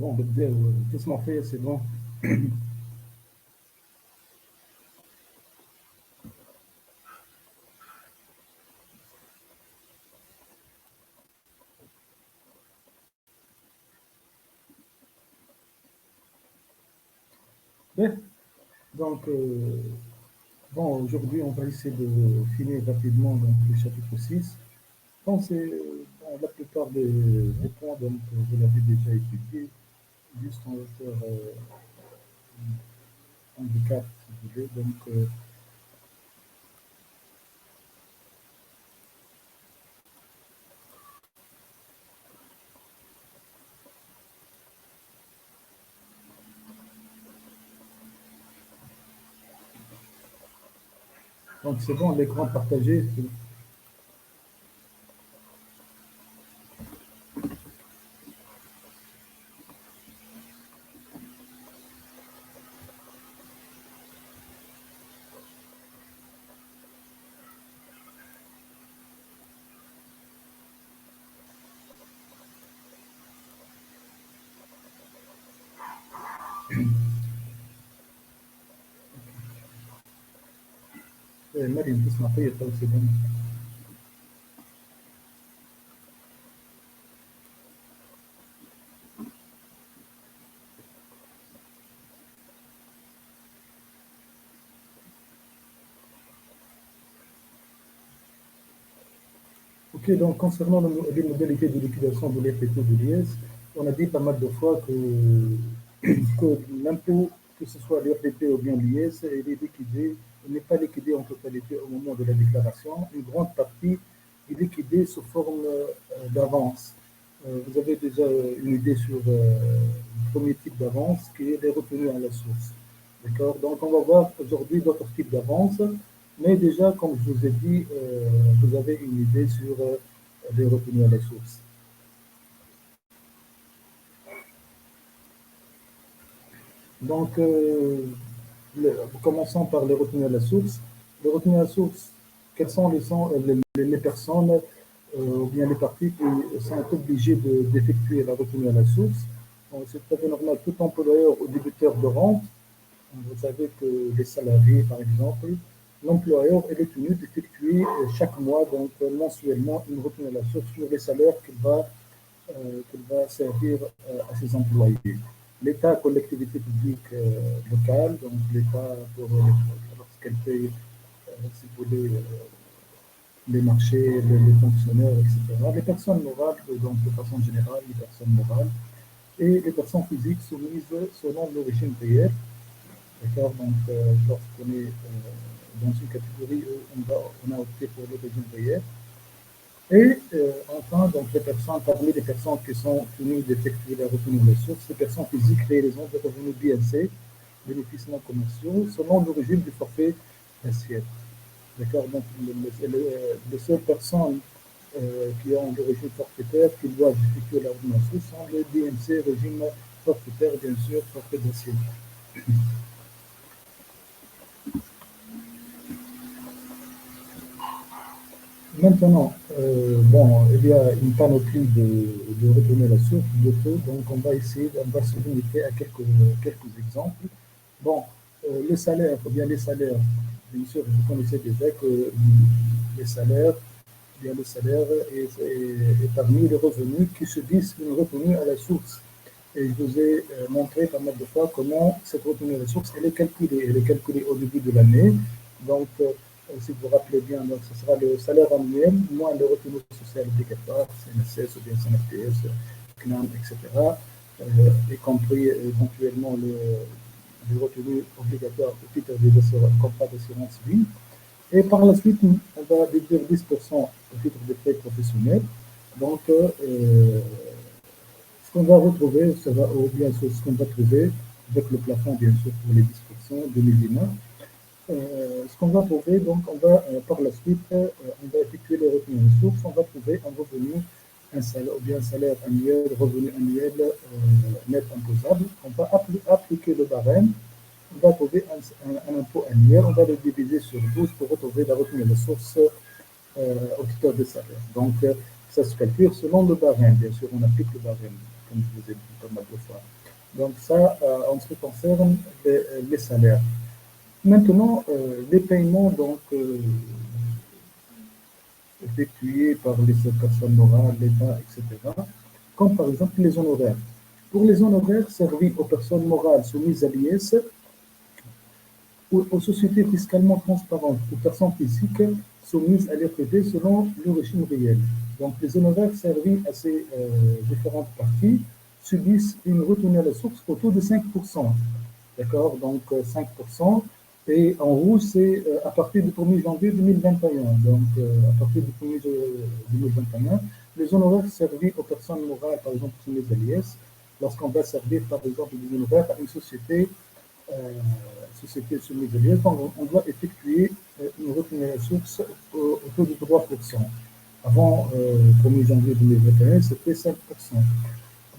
Bon, doucement fait, c'est bon. Bien. Donc, bon, aujourd'hui, on va essayer de finir rapidement donc, le chapitre 6. Donc, bon, la plupart des points, donc, vous l'avez déjà étudié. Juste, on va faire un recap, si vous voulez. Donc c'est bon, l'écran partagé. مريم تسمع فيا تو c'est bon. Ok, donc concernant les modalités de liquidation de l'IFT de l'IS, on a dit pas mal de fois que l'impôt, que ce soit l'IRPP ou bien l'IS, il est liquidé, il n'est pas liquidé en totalité au moment de la déclaration. Une grande partie est liquidée sous forme d'avance. Vous avez déjà une idée sur le premier type d'avance qui est les retenues à la source. D'accord. Donc on va voir aujourd'hui d'autres types d'avances. Mais déjà, comme je vous ai dit, vous avez une idée sur les retenues à la source. Donc, commençons par les retenues à la source. Les retenues à la source, quelles sont les personnes ou bien les parties qui sont obligées d'effectuer la retenue à la source? C'est tout à fait normal, tout employeur ou débiteur de rente. Vous savez que les salariés, par exemple, l'employeur est tenu d'effectuer chaque mois, donc mensuellement, une retenue à la source sur les salaires qu'il va servir à ses employés. L'État, collectivité publique locale, donc l'État, lorsqu'elle paye, si vous voulez, les marchés, les fonctionnaires, etc. Les personnes morales, donc de façon générale, les personnes morales, et les personnes physiques soumises selon le régime réel. D'accord. Donc, lorsqu'on est dans une catégorie où on a opté pour le régime réel. Et enfin, donc, parmi les personnes qui sont tenues d'effectuer la retenue de la source, les personnes physiques réalisant des revenus BNC, bénéfices non commerciaux, selon le régime du forfait assiette. D'accord. Donc, les seules personnes qui ont le régime forfaitaire, qui doivent effectuer la retenue de la source, sont les BNC, régime forfaitaire, bien sûr, forfait d'assiette. Maintenant, bon, il y a une panoplie de retenue à la source, de taux, donc on va se limiter à quelques exemples. Bon, le salaire, ou bien les salaires, bien sûr, vous connaissez déjà que les salaires, bien le salaire est parmi les revenus qui subissent une retenue à la source. Et je vous ai montré pas mal de fois comment cette retenue à la source, elle est calculée. Elle est calculée au début de l'année. Donc, si vous vous rappelez bien, donc, ce sera le salaire annuel moins le revenu social obligatoire, CNSS ou bien CNFTS, CNAM, etc., y compris éventuellement le revenu obligatoire au titre des contrats d'assurance vie. Et par la suite, on va déduire 10% au titre des frais professionnels. Donc, ce qu'on va retrouver, ou bien sûr ce qu'on va trouver avec le plafond, bien sûr, pour les 10% 2019. Ce qu'on va trouver, donc, on va par la suite, on va effectuer les retenues de source, on va trouver un revenu, un salaire, ou bien un salaire annuel, revenu annuel net imposable. On va appliquer le barème, on va trouver un impôt annuel, on va le diviser sur 12 pour retrouver la retenue de source au titre des salaires. Donc, ça se calcule selon le barème. Bien sûr, on applique le barème, comme je vous ai dit pas mal de fois. Donc ça, en ce qui concerne les salaires. Maintenant, les paiements donc, effectués par les personnes morales, l'État, etc., comme par exemple les honoraires. Pour les honoraires servis aux personnes morales soumises à l'IS, aux sociétés fiscalement transparentes, aux personnes physiques soumises à l'RTP selon le régime réel. Donc, les honoraires servis à ces différentes parties subissent une retenue à la source au taux de 5%. D'accord? Donc, 5%. Et en rouge, c'est à partir du 1er janvier 2021. Donc, à partir du 1er janvier 2021, les honoraires servis aux personnes morales, par exemple, soumises à l'IS, lorsqu'on va servir, par exemple, des honoraires à une société soumise à l'IS, on doit effectuer une retenue à la source au taux de 3%. Avant le 1er janvier 2021, c'était 5%.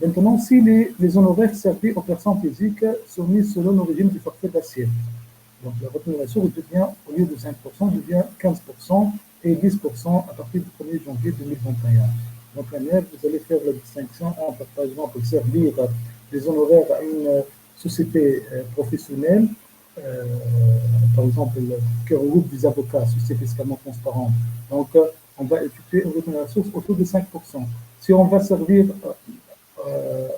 Maintenant, si les honoraires servis aux personnes physiques soumises selon le régime du forfait d'assiette, donc la retenue à la source devient, au lieu de 5%, devient 15% et 10% à partir du 1er janvier 2021. Donc, la manière, vous allez faire la distinction entre, par exemple, servir des honoraires à une société professionnelle, par exemple, qui regroupe des avocats, société fiscalement transparente. Donc, on va effectuer une retenue à la source autour de 5%. Si on va servir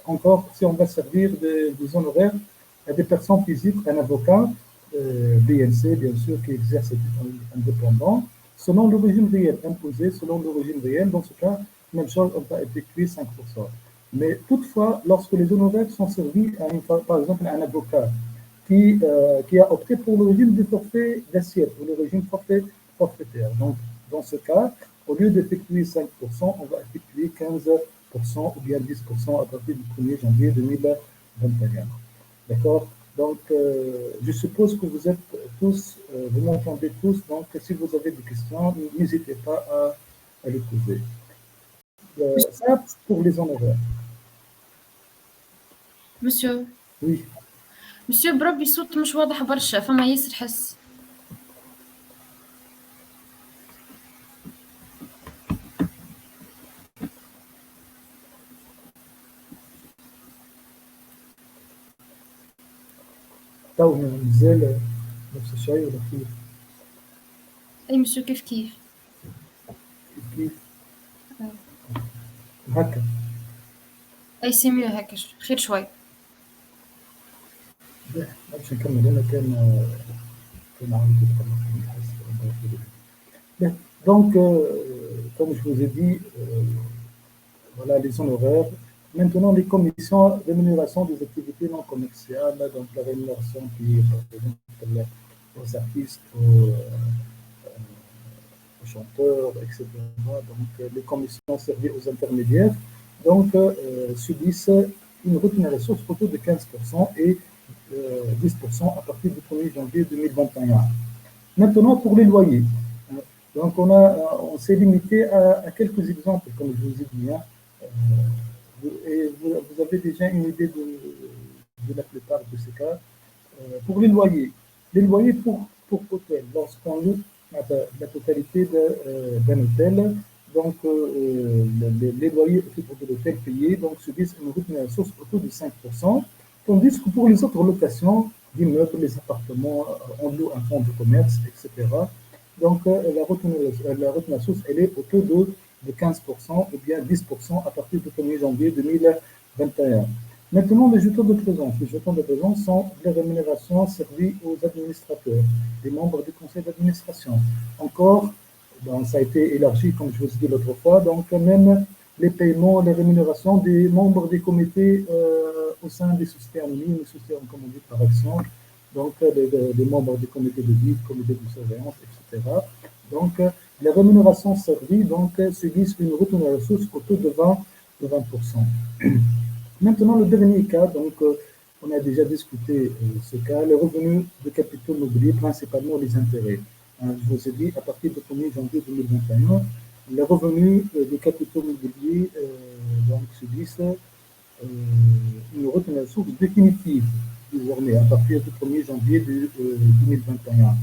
encore, si on va servir des honoraires à des personnes physiques, un avocat, BNC, bien sûr, qui exerce indépendant, selon le régime réel, imposé selon le régime réel. Dans ce cas, même chose, on va effectuer 5%. Mais toutefois, lorsque les honoraires sont servis à par exemple, à un avocat qui a opté pour le régime du forfait d'assiette ou le régime forfaitaire. Donc, dans ce cas, au lieu d'effectuer 5%, on va effectuer 15% ou bien 10% à partir du 1er janvier 2021. D'accord? Donc, je suppose que vous êtes tous, vous m'entendez tous, donc si vous avez des questions, n'hésitez pas à les poser. Ça, pour les honoraires. Monsieur. Oui. Monsieur بربي الصوت مش واضح برشا فما ياسر حس. تو مازال نفس الشيء ولا كيف؟ اي مسيو كيف كيف؟ هكا. اي سي ميو هكا خير شوي. باش نكمل انا كان عندي donc, comme je vous ai dit, voilà les honoraires. Maintenant, les commissions de rémunération des activités non commerciales, donc la rémunération qui est par exemple aux artistes, aux chanteurs, etc. Donc, les commissions servies aux intermédiaires, donc, subissent une retenue à la source autour de 15% et 10% à partir du 1er janvier 2021. Maintenant, pour les loyers, donc on s'est limité à quelques exemples, comme je vous ai dit. Hein. Et vous avez déjà une idée de la plupart de ces cas. Pour les loyers pour hôtel, lorsqu'on loue la totalité d'un hôtel, donc les loyers autour de l'hôtel payés donc, subissent une retenue à la source autour de 5%, tandis que pour les autres locations d'immeubles, les appartements, on loue un fonds de commerce, etc. Donc la retenue à la source, elle est autour de 15% ou bien 10% à partir du 1er janvier 2021. Maintenant, les jetons de présence. Les jetons de présence sont les rémunérations servies aux administrateurs, les membres du conseil d'administration. Encore, donc, ça a été élargi, comme je vous ai dit l'autre fois, donc même les paiements, les rémunérations des membres des comités au sein des sociétés anonymes, les sociétés, comme on dit, par action, donc les membres des comités de vie, comités de surveillance, etc. Donc, les rémunérations servies donc, subissent une retenue à la source au taux de 20%. Maintenant, le dernier cas, donc, on a déjà discuté ce cas, les revenus de capitaux mobiliers, principalement les intérêts. Je vous ai dit, à partir du 1er janvier 2021, les revenus des capitaux mobiliers donc, subissent une retenue à la source définitive, désormais, à partir du 1er janvier 2021.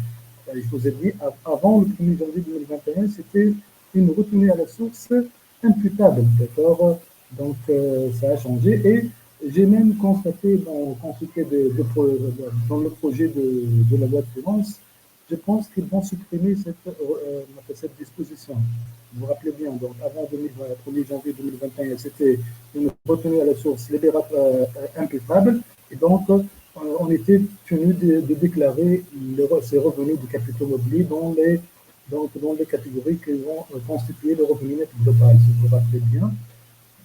Je vous ai dit, avant le 1er janvier 2021, c'était une retenue à la source imputable, d'accord? Donc, ça a changé et j'ai même constaté dans le projet de la loi de finances, je pense qu'ils vont supprimer cette disposition. Vous vous rappelez bien, donc avant 2020, 1er janvier 2021, c'était une retenue à la source libératoire imputable et donc on était tenu de déclarer ces revenus de capitaux mobiliers dans les catégories qui vont constituer le revenu net global, si vous vous rappelez bien.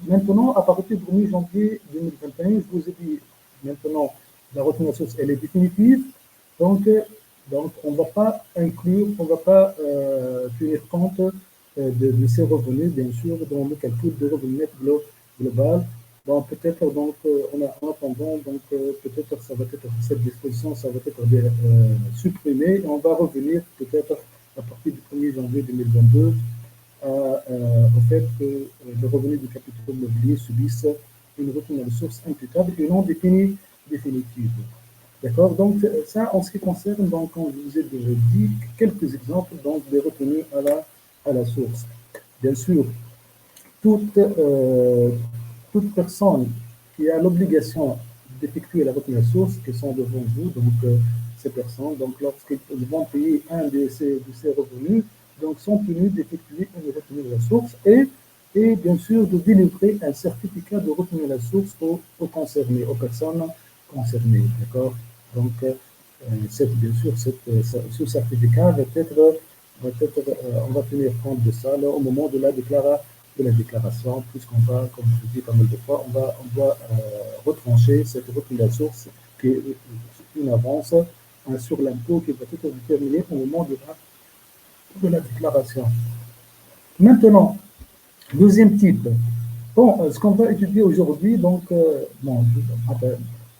Maintenant, à partir du 1er janvier 2021, je vous ai dit, maintenant, la retenue à la source, elle est définitive. Donc on ne va pas inclure, on ne va pas tenir compte de ces revenus, bien sûr, dans le calcul de revenu net global. Donc peut-être, en attendant, peut-être cette disposition, ça va être supprimée et on va revenir peut-être à partir du 1er janvier 2022 au fait que les revenus du capital mobilier subissent une retenue à la source imputable et non définitive. D'accord? Donc, ça, en ce qui concerne, donc, comme je vous ai déjà dit, quelques exemples donc, des retenues à la source. Bien sûr, toute personne qui a l'obligation d'effectuer la retenue à la source, qui sont devant vous, donc ces personnes, donc lorsqu'ils vont payer un de ces revenus, donc sont tenus d'effectuer une retenue à la source et bien sûr de délivrer un certificat de retenue à la source aux concernés, aux personnes concernées. D'accord? Donc, bien sûr, ce certificat on va tenir compte de ça là, au moment de la déclaration, puisqu'on va, comme je vous dis pas mal de fois, on doit retrancher cette retenue à la source qui est une avance sur l'impôt qui va être déterminé au moment de la déclaration. Maintenant, deuxième type. Bon, ce qu'on va étudier aujourd'hui, donc,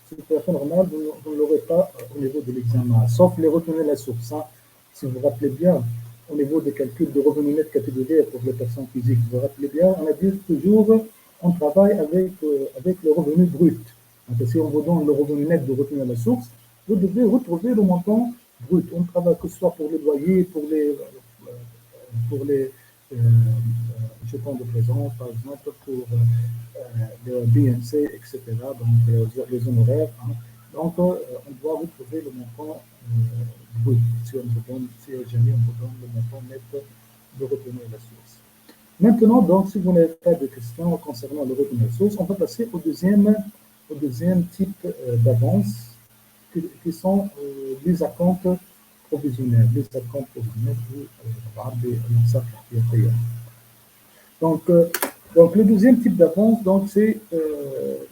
c'est tout à fait normal, vous ne l'aurez pas au niveau de l'examen, sauf les retenues à la source. Hein. Si vous vous rappelez bien, au niveau des calculs de revenus net catégorisés pour les personnes physiques, vous vous rappelez bien, on a dit toujours, on travaille avec le revenu brut. Donc, si on vous donne le revenu net de retenue à la source, vous devez retrouver le montant brut. On travaille que ce soit pour les loyers, pour les jetons de présence, par exemple, pour le BNC, etc., donc les honoraires. Hein. Donc, on doit retrouver le montant brut, si jamais on vous donne le montant net de retenue à la source. Maintenant, donc, si vous n'avez pas de questions concernant le revenu à la source, on va passer au deuxième type d'avance, qui sont les acomptes provisionnels. Les acomptes provisionnels, donc, le deuxième type d'avance, c'est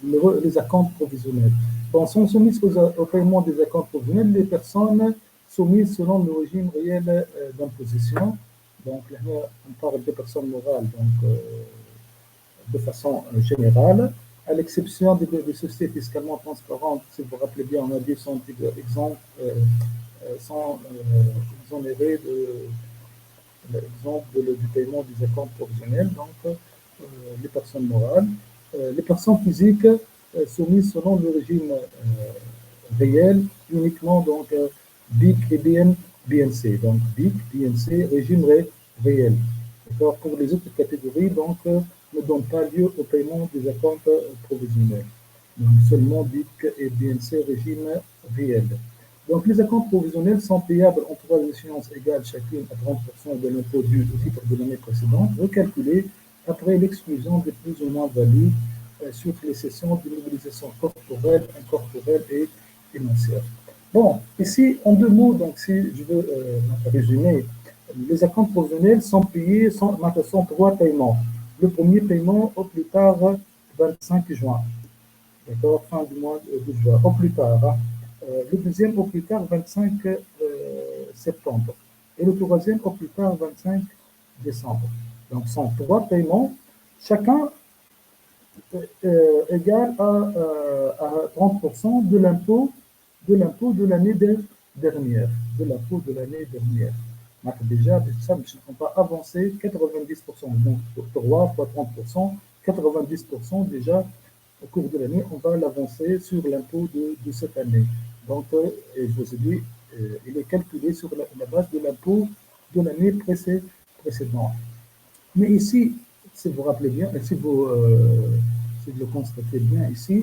les acomptes provisionnels. Bon, sont soumises au paiement des acomptes provisionnels les personnes soumises selon le régime réel d'imposition. Donc, là, on parle des personnes morales, donc, de façon générale, à l'exception des sociétés fiscalement transparentes. Si vous vous rappelez bien, on a dit sont exonérés l'exemple du paiement des acomptes provisionnels, donc les personnes morales. Les personnes physiques soumises selon le régime réel, uniquement donc BIC et BNC. Donc BIC, BNC, régime réel. D'accord? Pour les autres catégories, donc ne donnent pas lieu au paiement des acomptes provisionnels. Donc seulement BIC et BNC, régime réel. Donc, les acomptes provisionnels sont payables en 3 échéances égales chacune à 30% de l'impôt dû au titre de l'année précédente, recalculé après l'exclusion des plus ou moins values sur les sessions d'immobilisation corporelle, incorporelle et financière. Bon, ici, en deux mots, donc, si je veux résumer, les acomptes provisionnels sont payés sans trois paiements. Le premier paiement au plus tard 25 juin. D'accord, fin du mois de juin, au plus tard. Hein. Le deuxième au plus tard 25 septembre et le troisième au plus tard 25 décembre. Donc, ce sont trois paiements, chacun égal à 30% de l'impôt de l'année dernière. De l'impôt de l'année dernière. Donc, déjà, ça, on va avancer 90%. Donc, 3 fois 30%, 90% déjà au cours de l'année, on va l'avancer sur l'impôt de cette année. Donc, je vous ai dit, il est calculé sur la base de l'impôt de l'année précédente. Mais ici, si vous rappelez bien, si vous le constatez bien ici,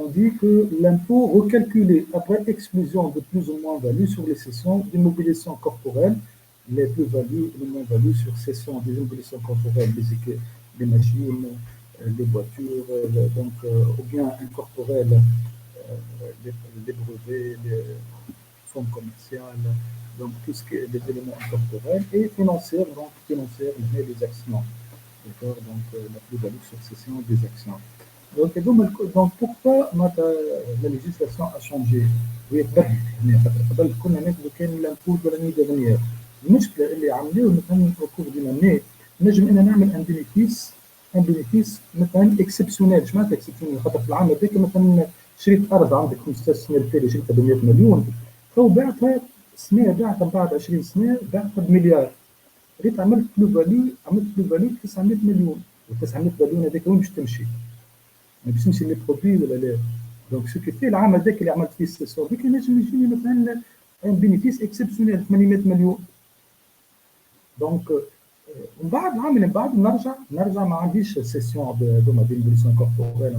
on dit que l'impôt recalculé après exclusion de plus ou moins value sur les cessions d'immobilisation corporelle, les plus-values et les moins-values sur cession des immobilisations corporelles, les machines, les voitures, ou bien incorporelles, les brevets, les fonds commerciales, donc tout ce qui est les éléments incorporels, et financières, donc financières, les actions. D'accord, donc la plus-value sur cession des actions. Donc pourquoi la législation a changé؟ وهي تبدلت هنا قبل كنا ناخذ كان لامبو de l'année dernière. المشكله اللي عملوه مثلا au cours d'une année نجم انا نعمل ان بينيفيس مثلا اكسبسيونيل. اش معناتها اكسبسيونيل؟ خاطر في العام هذاك مثلا شريت ارض عندك 15 سنه التالي شريتها ب 100 مليون، تو بعتها سنه، بعتها بعد 20 سنه بعتها بمليار، ريت عملت بلو فاليو 900 مليون، و900 مليون هذاك وين باش تمشي؟ ما باش تمشي لي برودوي ولا لا؟ دونك سو كي في العام هذاك اللي عملت فيه السيسيون هذيك نجم يجيني مثلا ان بينيفيس اكسبسيونيل 800 مليون. دونك ومن بعد العام اللي بعد نرجع ما عنديش سيسيون دوما ديموليسيون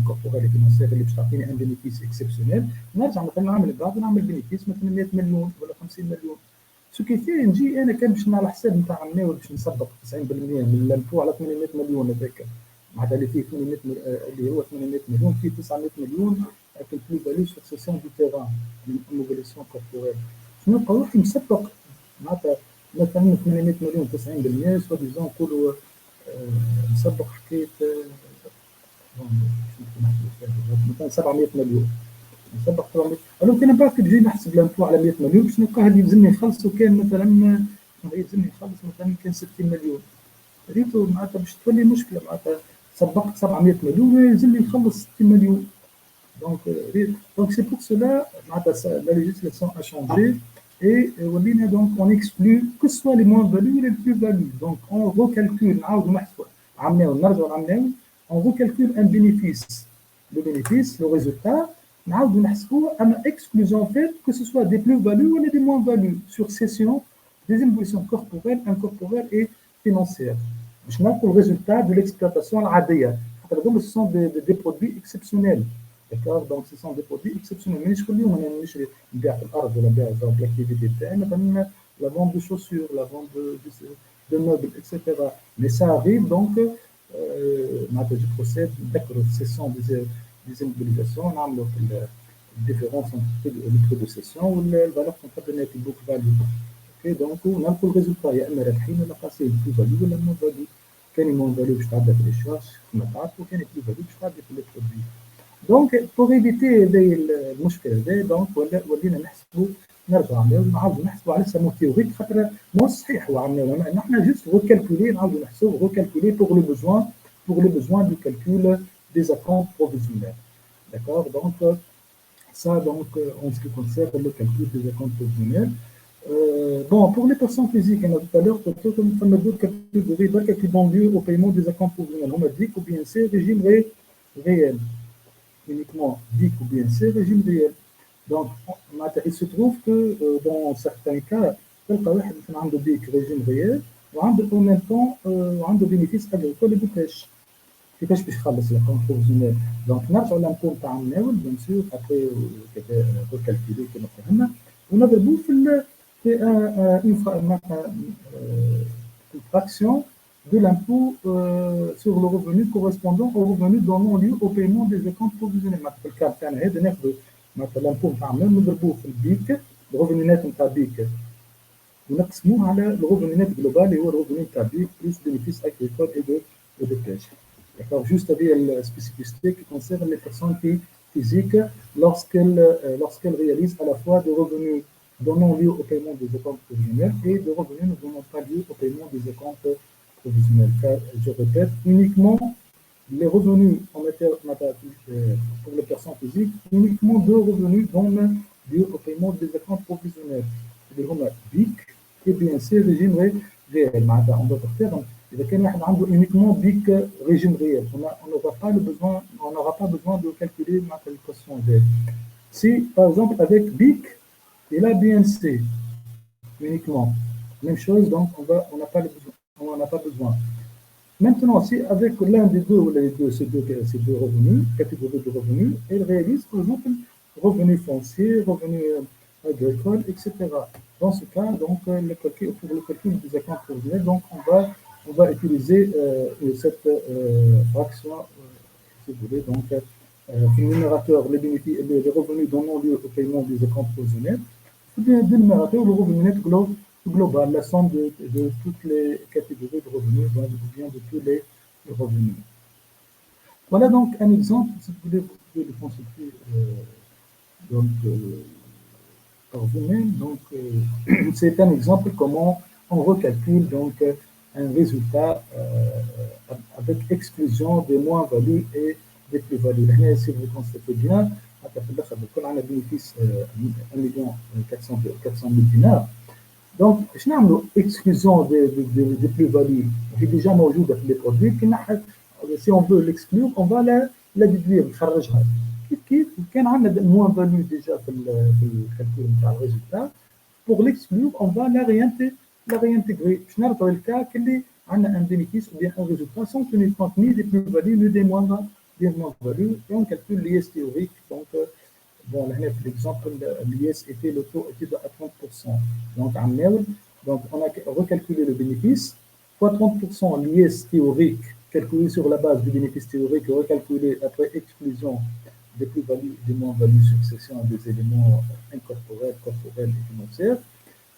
كوربوريل فينانسيير اللي باش تعطيني ان بينيفيس اكسبسيونيل، نرجع مثلا العام اللي بعد نعمل بينيفيس مثلا 100 مليون ولا 50 مليون. سو كي في نجي انا كان باش على حساب نتاع الناول باش نسبق 90% من لامبو على 800 مليون هذاك، معناتها اللي فيه 800 اللي هو 800 مليون فيه 900 مليون avec plus value sur cession du terrain من immobilisation corporelle. شنو نلقى روحي مسبق معناتها مثلا 800 مليون 90% سوا ديزون نقولوا مسبق حكايه مثلا 700 مليون، مسبق 700. الو كان بعد كي تجي نحسب لامبو على 100 مليون باش نلقاه اللي يلزمني نخلصه كان مثلا يلزمني نخلص مثلا كان 60 مليون، ريتو معناتها باش تولي مشكله، معناتها سبقت 700 مليون يلزمني نخلص 60 مليون. Donc c'est pour cela la législation a changé et donc on exclut que ce soit les moins-values et les plus-values. Donc on recalcule, on recalcule un bénéfice, le résultat, on exclusion fait que ce soit des plus-values ou des moins-values sur cession des impositions corporelles, incorporelles et financières. Je n'ai que le résultat de l'exploitation à l'ADIA. Ce sont des produits exceptionnels. D'accord, donc ce sont des produits exceptionnels. Mais je la vente de chaussures, la vente de meubles, etc. Mais ça arrive donc, je procède, d'accord, ce sont des immobilisations, on a la différence entre le prix de cession ou la valeur comptable nette, book value. Okay, donc on a le résultat, il y a un ربحين ولا خاسرين، plus value ولا moins value. كان moins value باش تعدى في les charges كما تعرفوا، وكان plus value باش تعدى في les produits. دونك بور ايفيتي المشكل هذا دونك ولينا نحسبوا نعاودوا نحسبوا على سمو تيوريك، خاطر مو صحيح هو عملنا نحن جوست ريكالكولي، نعاودوا نحسبوا ريكالكولي بور لو بوزوان دو كالكول دي اكونت بروفيزيونيل. داكور دونك ça donc en ce qui concerne le calcul des acomptes provisionnels. Bon, pour les personnes physiques, on a tout à l'heure, nous avons deux catégories qui donnent lieu au paiement des acomptes provisionnels. On a dit ou bien c'est régime réel, uniquement DIC ou bien c'est régime réel. Donc, il se trouve que dans certains cas, quelqu'un qui a un DIC régime réel, en même temps, un bénéfice agricole et de pêche. كيفاش باش يخلص الكونت بروفيزيونيل؟ دونك نرجعوا للامبو تاع الناول بيان سور ابري ريكالكولي كما فهمنا، ونضربوه في une fraction de l'impôt sur le revenu correspondant au revenu donnant lieu au paiement des acomptes provisionnels. مثلا في الكار تاعنا هذا ناخذوا مثلا الامبو تاع الناول نضربوه في البيك، الريفوني نت نتاع بيك، ونقسموه على الريفوني نت جلوبال اللي هو الريفوني نتاع بيك بلس بينيفيس اغريكول et de pêche. D'accord, juste avec la spécificité qui concerne les personnes physiques lorsqu'elles réalisent à la fois des revenus donnant lieu au paiement des acomptes provisionnels et des revenus ne donnant pas lieu au paiement des acomptes provisionnels. Car, je répète, uniquement les revenus en matière pour les personnes physiques, uniquement deux revenus donnent lieu au paiement des acomptes provisionnels. C'est-à-dire BIC et bien c'est régime réel. On doit faire إذا كان واحد عنده uniquement BIC régime réel, on n'aura pas besoin de calculer l'équation Z. Si par exemple avec BIC et la BNC uniquement, même chose, donc on n'a pas besoin. Maintenant, si avec l'un des deux ou les deux, ces deux revenus, catégories de revenus, elle réalise, par exemple, revenus fonciers, revenus agricoles, etc. Dans ce cas, donc, pour le calcul des accounts provisionnels, donc, on va utiliser cette fraction, si vous voulez, donc, le numérateur, les revenus donnant lieu au paiement des accounts provisionnels, ou bien le numérateur, le revenu net global, la somme de toutes les catégories de revenus, ou bien de tous les revenus. Voilà donc un exemple, si vous voulez, vous pouvez le consulter donc, par vous-même. Donc, c'est un exemple comment on recalcule donc un résultat avec exclusion des moins-values et des plus-values. Là, si vous constatez bien, on a un bénéfice 1 400 000 dinars. Donc, je n'ai exclusion des plus-values qui est déjà موجودة في les produits. Si on veut l'exclure, on va la déduire, نخرجها. كيف كان عندنا moins value déjà في الكالكول نتاع الريزلtat. Pour l'exclure, on va la réintégrer. باش نربطوا الكا كلي عندنا un bénéfice ou bien un résultat sans tenir compte ni des plus-values ni des moins-values, et on calcule l'IS théorique. Donc, bon, l'exemple, l'IS était, le taux était à 30%. Donc, on a recalculé le bénéfice, fois 30% l'IS théorique, calculé sur la base du bénéfice théorique, recalculé après exclusion des plus-values, des moins-values, succession des éléments incorporels, corporels et financiers.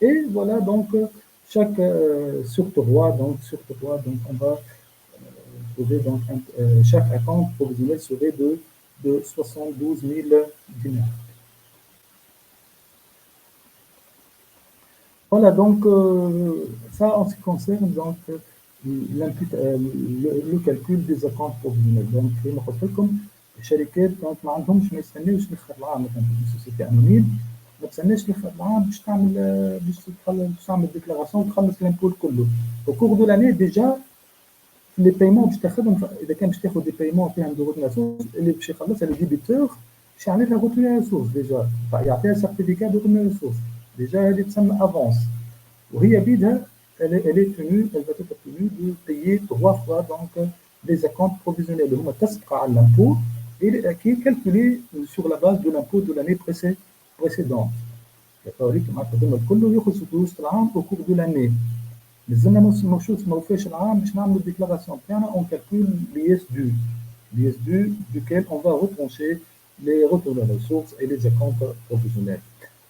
Et voilà, donc, sur 3, donc, on va trouver, donc, chaque account provisionnel serait de 72 000 dinars. Voilà, donc ça en ce qui concerne donc, le calcul des accounts provisionnels. Donc, كما قلت لكم الشركات دونك ما عندهمش ما يستناوش لاخر العام، مثلا في سوسيتي انونيم ما تستناش لاخر العام باش تعمل ديكلاراسيون وتخلص الامبول كله. au cours de l'année déjà les paiements باش تاخذهم، اذا كان باش تاخذ دي بايمون فيهم دو روتين سورس اللي باش يخلصها لي ديبيتور باش يعمل لها روتين سورس ديجا، يعطيها سيرتيفيكات دو روتين سورس ديجا، هذه تسمى افونس. وهي بيدها elle est tenue, elle va être tenue de payer 3 fois donc les acomptes provisionnels. هما تسبق على l'impôt et qui est calculé sur la base de l'impôt de l'année précédente. D'accord, معناتها هذوما الكل يخلصوا في وسط العام au cours de l'année. مازلنا ما وفاش العام باش نعملوا الديكلاراسيون تاعنا، on calcule l'IS dû duquel on va retrancher les retours de ressources et les acomptes provisionnels.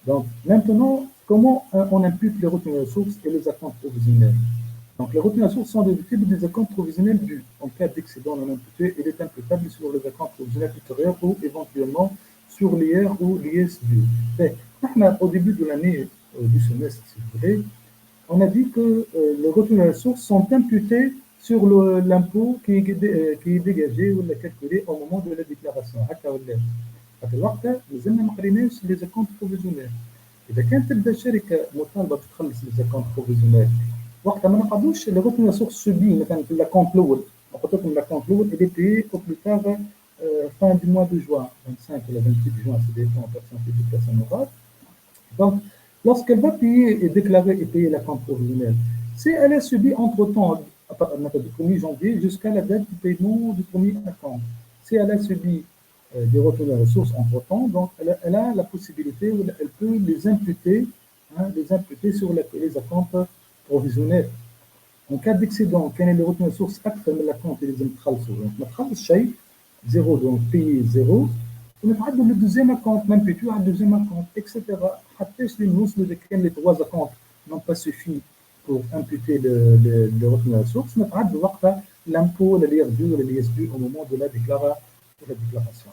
Donc maintenant, comment on impute les retenues de ressources et les acomptes provisionnels? Donc les retenues de ressources sont déductibles des acomptes provisionnels dus. En cas d'excédent non imputé, il est imputable sur les acomptes provisionnels ultérieurs ou éventuellement sur l'IR ou l'IS dû. Au début de l'année du semestre, si vous voulez, on a dit que les retenues de ressources sont imputées sur l'impôt qui est dégagé ou calculé au moment de la déclaration. في الوقت مازلنا ما قريناش لي زاكونت بروفيزيونيل. اذا كانت تبدا الشركه مطالبه تخلص لي زاكونت بروفيزيونيل وقتها ما نقعدوش لي روتين سورس سوبي. مثلا في لاكونت الاول قلت لكم لاكونت الاول اللي بي او بلوتار fin du mois de juin 25 ou le 28 juin, ça dépend de personne physique, personne morale. Donc lorsqu'elle va payer et déclarer et payer la compte provisionnelle, si elle a subi entre-temps du 1er janvier jusqu'à la date du paiement du premier account, si elle a subi des retenues de ressources entre-temps, donc elle a la possibilité, elle peut les imputer sur les acomptes provisionnels. En cas d'excédent, quand les retenues de ressources أكثر من l'acompte اللي لازم تخلصوا، ما تخلص شيء زيرو، donc payer zéro، ونتعدوا le deuxième acompte، نمبيتو على deuxième acompte, etc. حتىش اللي نوصلوا إذا كان les trois acomptes n'ont pas suffi pour imputer les retenues de ressources، نتعدوا وقتها l'impôt, l'IR dû ou l'IS dû au moment de la déclaration.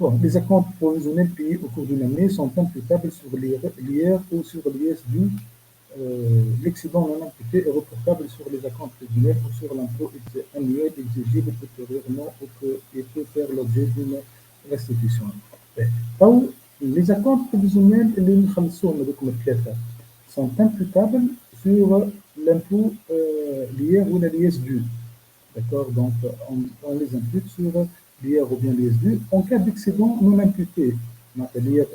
Bon, les acomptes provisionnels payés au cours d'une année sont imputables sur l'IR ou sur l'IS dû. L'excédent non imputé est reportable sur les acomptes provisionnels ou sur l'impôt annuel exigible ultérieurement et peut faire l'objet d'une restitution. Donc, les acomptes provisionnels sont imputables sur l'impôt l'IR ou l'IS dû. D'accord, donc on les impute sur l'IR ou bien l'IS dû en cas d'excédent non imputé. l'IR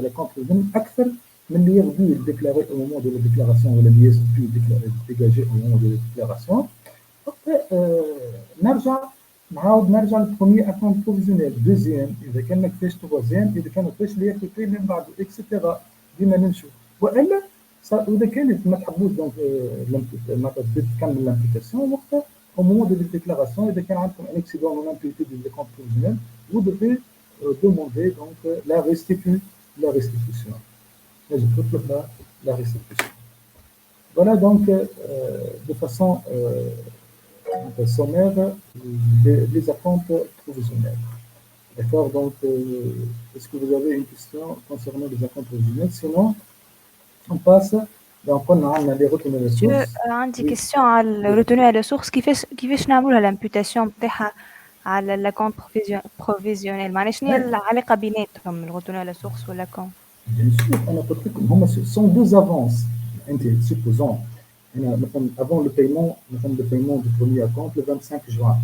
la compte provisionnel أكثر من l'IR dû déclaré au moment de la déclaration ou l'IS dû dégagé au moment de la déclaration. نرجع نعاود نرجع للبروميي اكونت بروفيزيونيل دوزيام اذا كان ما كفاش تروازيام اذا كان ما كفاش اللي ياخذ من بعده اكسيتيرا ديما نمشوا والا واذا كانت ما تحبوش دونك معناتها تكمل لامبليكاسيون وقتها au moment de la déclaration اذا كان عندكم un excédent non imputé du compte prévisionnel vous devez demander donc la restitution. Je peux la restitution. Voilà donc de façon sommaire les acomptes provisionnels. D'accord, donc est-ce que vous avez une question concernant les acomptes provisionnels? Sinon, on passe. Donc on a les retenues de source. عندي question على الريتوني على source كيفاش نعملوا الامبوتاسيون نتاعها على الاكونت بروفيزيونيل معناها شنو هي العلاقه بيناتهم الريتوني على source والاكونت؟ Bien sûr, on a قلت لكم هما sont deux avances. Supposons avant le paiement du premier compte le 25 juin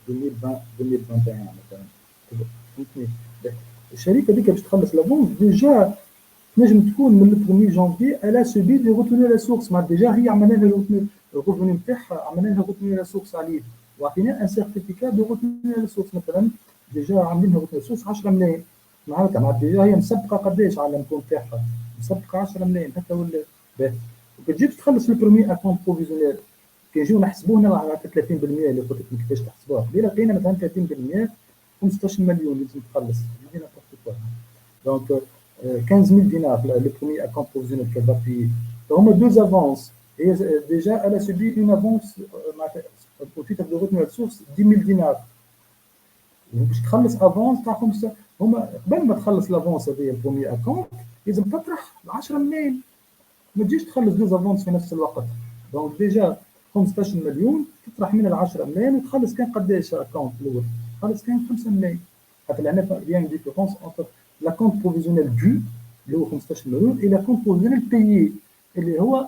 2021 مثلا. فهمتني؟ الشركه هذيك باش تخلص لافونس ديجا نجم تكون من البروميي جانفي الا سوبي دي روتوني لا سورس مع ديجا هي عملنا لها الروفوني نتاعها عملنا لها روتوني لا سورس عليه وعطينا ان سيرتيفيكا دو روتوني لا سورس مثلا ديجا عاملين لها روتوني سورس 10 ملايين معناتها مع ديجا هي مسبقه قداش على الكونت تاعها مسبقه 10 ملايين هكا ولا باهي وكتجي تخلص البروميي اكونت بروفيزيونيل كيجيو نحسبوه هنا على 30% اللي قلت لكم كيفاش تحسبوها قبيله لقينا مثلا 30% 15 مليون لازم تخلص هنا نابورت دونك 15 000 dinars, le premier account provisionnel qu'elle va payer. Donc, on a deux avances. Et déjà, elle a subi une avance au titre de retenue à la source 10 000 dinars. Donc, je تخلص avance تاعهم هما قبل ما تخلص l'avance هذه البروميي اكونت لازم تطرح 10 ملايين ما تجيش تخلص دوز افونس في نفس الوقت. دونك ديجا 15 مليون تطرح من ال 10 ملايين وتخلص كان قداش اكونت الاول؟ خلص كان 5 ملايين. خاطر هنا فيان ديفيرونس انتر l'acompte provisionnel dû, le 15 millions, et l'acompte provisionnel payé,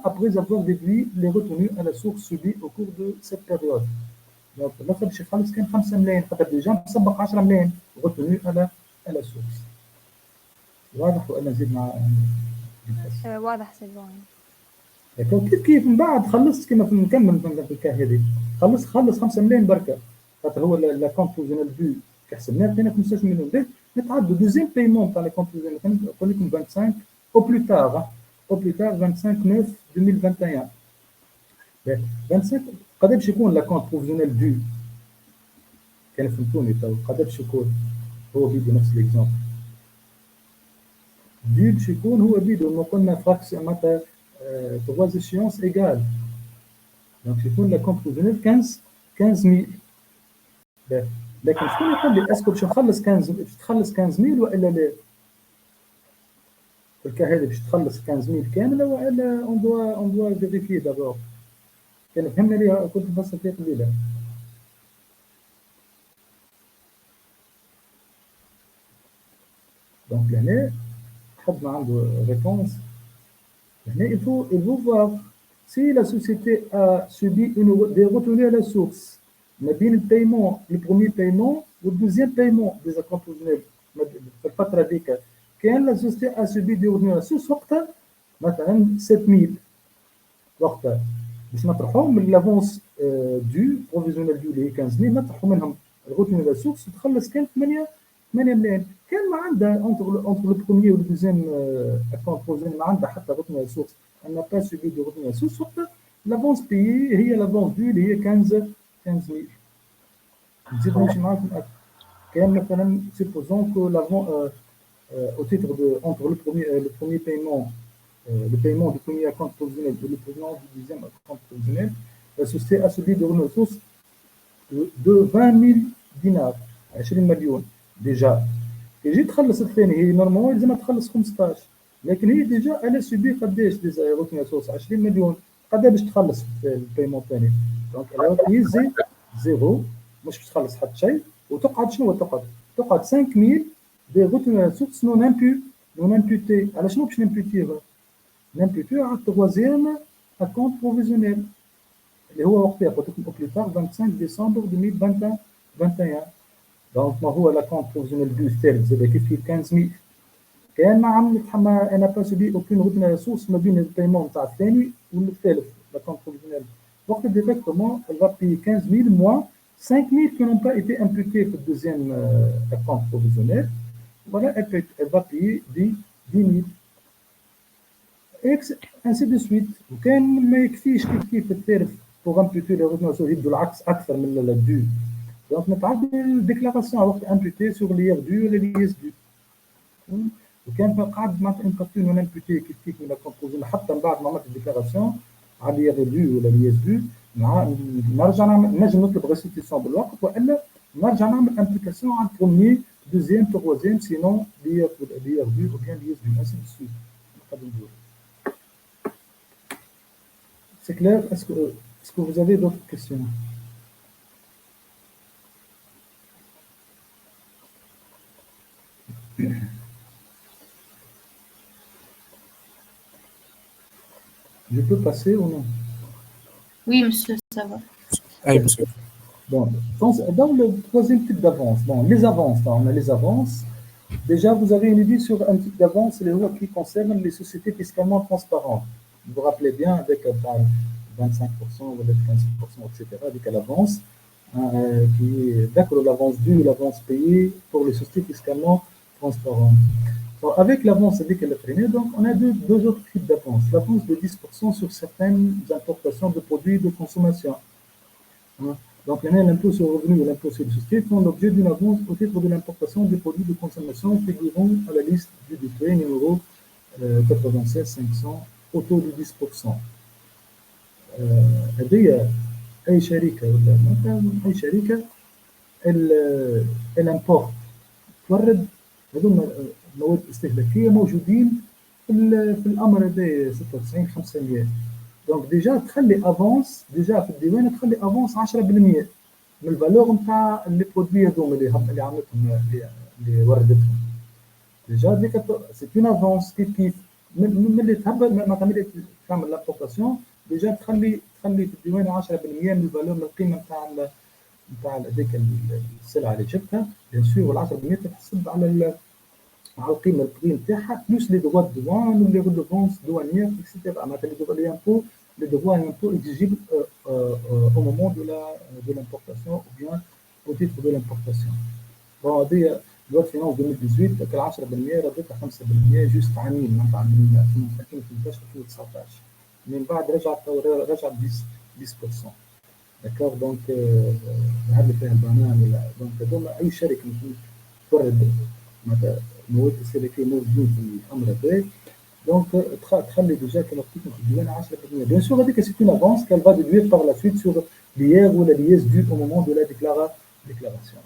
après avoir déduit les retenues à la source subies au cours de cette période. Donc, là, je vais faire 5 ملايين, déjà, ça va 10 ملايين retenues à la source. واضح ولا نزيد مع واضح سيبون. كيف من بعد خلصت كما نكمل في الكاه هذه خلص 5 ملايين بركه خاطر هو l'acompte provisionnel dû كحسبناه لقينا 15 مليون ده نتعدوا دوزيام بايمون تاع لي كونت نقول لكم 25 او بلو تار 25 9 2021 25 قد باش يكون لاكونت بروفيزيونيل دو كان فهمتوني تو قد باش يكون هو بيدو نفس ليكزامبل دو باش يكون هو بيدو قلنا فاكس معناتها 3 échéances égales دونك يكون لاكونت بروفيزيونيل 15000 لكن شكون يقول لي اسكو باش نخلص 15000 والا لا؟ في الكا هذا باش تخلص 15000 كامله والا اون دوا فيريفي دابور كان فهمنا ليها كنت نفصل فيها قبيله دونك لهنا حد ما عنده ريبونس هنا il faut voir si la société a subi des retenues à la source ما بين البايمون البروميي بايمون والدوزيام بايمون ديزا كومبوزيونيل في الفتره هذيك كان لا سوسيتي ا سوبي دي ريتوني سوس وقتها مثلا 7000 وقتها باش نطرحوهم من لافونس دو بروفيزيونيل دو اللي هي 15000 نطرحوا منهم الريتوني سوس وتخلص كان 8 ملايين كان ما عندها اونتر لو بروميي والدوزيام اكونت بروفيزيونيل ما عندها حتى ريتوني سوس ان با سوبي دي ريتوني سوس وقتها لافونس بيي هي لافونس دو اللي هي 15000 نزيد نمشي معاكم أكثر كان مثلا supposons que l'avant au titre de entre le premier paiement le paiement du premier compte provisionnel et le paiement du deuxième compte provisionnel la société a subi des ressources de 20 000 dinars 20 مليون ديجا يجي تخلص الثاني هي نورمالمون لازم تخلص 15 لكن هي ديجا انا سوبي قداش ديجا روتين سورس 20 مليون قداش باش تخلص في البايمون الثاني دونك هي زيرو مش باش تخلص حتى شيء وتقعد شنو تقعد 5000 دي روتين سورس نون امبوتي على شنو باش نمبوتيها على التروازيام اكونت بروفيزيونيل اللي هو وقتها قلت لكم او بلو تار 25 ديسمبر 2021 دونك ما هو لاكونت بروفيزيونيل دو الثالث زاد كيف 15000 كان ما عملت انا با سوبي اوكين روتين سورس ما بين البايمون تاع الثاني والثالث لاكونت بروفيزيونيل Donc, directement, elle va payer 15 000 moins 5 000 qui n'ont pas été imputés pour le deuxième compte provisionnel. Voilà, elle va payer 10 000. ainsi de suite. وكان ما يكفيش كيف التارف pour imputer les revenus يبدو العكس اكثر من الدو. دونك نتعدل الديكلاراسيون وقت امبوتي سور لي دو ولا لي اس دو. وكان قاعد معناتها انكابتون ولا امبوتي كيف من الكومبوزون حتى من بعد ما عملت الديكلاراسيون على لي دو ولا لي اس دو نرجع نعمل نجم نطلب ريستيتيسيون بالوقت والا نرجع نعمل امبوتاسيون على البروميير دوزيام تروازيام سينون لي دو او بيان لي اس دو انسي دو سويت. نقدر ندور. C'est clair? Est-ce que vous avez d'autres questions? Je peux passer ou non? Oui, monsieur, ça va. Oui, monsieur. Bon, dans le troisième type d'avance, bon, les avances, on a les avances. Déjà, vous avez une idée sur un type d'avance, les lois qui concernent les sociétés fiscalement transparentes. Vous vous rappelez bien, avec 25% ou 15%, etc., avec l'avance, qui est d'accord, l'avance due, l'avance payée pour les sociétés fiscalement transparentes. Alors, avec l'avance avec la traînée, donc on a deux autres types d'avance. L'avance de 10% sur certaines importations de produits de consommation. Donc, l'impôt sur le revenu et l'impôt sur les sociétés font l'objet d'une avance au titre de l'importation des produits de consommation figurant à la liste du décret numéro 96 500 au taux de 10%. هذه أي شركة ولا مثلا أي شركة الامبورت تورد هذوما مواد استهلاكية موجودين في الأمر هذا 96 500. دونك ديجا تخلي افونس ديجا في الديوان تخلي افونس 10% من الفالور نتاع لي برودوي هذوما اللي عملتهم اللي وردتهم. ديجا ديك سي اون افونس كيف ملي تهبل معناتها ملي تعمل لابورتاسيون ديجا تخلي في الديوان 10% من الفالور من القيمه نتاع هذيك السلعه اللي جبتها. بيان سور وال 10% تتحسب على القيمه البري نتاعها بلوس لي دغوا دوان ولي ريدوفونس دوانيير اكسيتيرا معناتها لي دغوا لي امبو les droits et impôts exigibles au moment de l'importation ou bien au titre de l'importation. Bon, هذه loi de finance 2018 كان 10% ردتها 5% جوست عامين معناتها من 2018 2019 من بعد رجعت 10%. داكور دونك هذا فيها البنان ولا دونك هذوما اي شركه تورد معناتها مواد استهلاكيه موجودين في الامر هذا. Donc, تخلي déjà que l'article constitue 10%. Bien sûr, c'est une avance qu'elle va déduire par la suite sur l'IR ou la l'IS due au moment de la déclaration.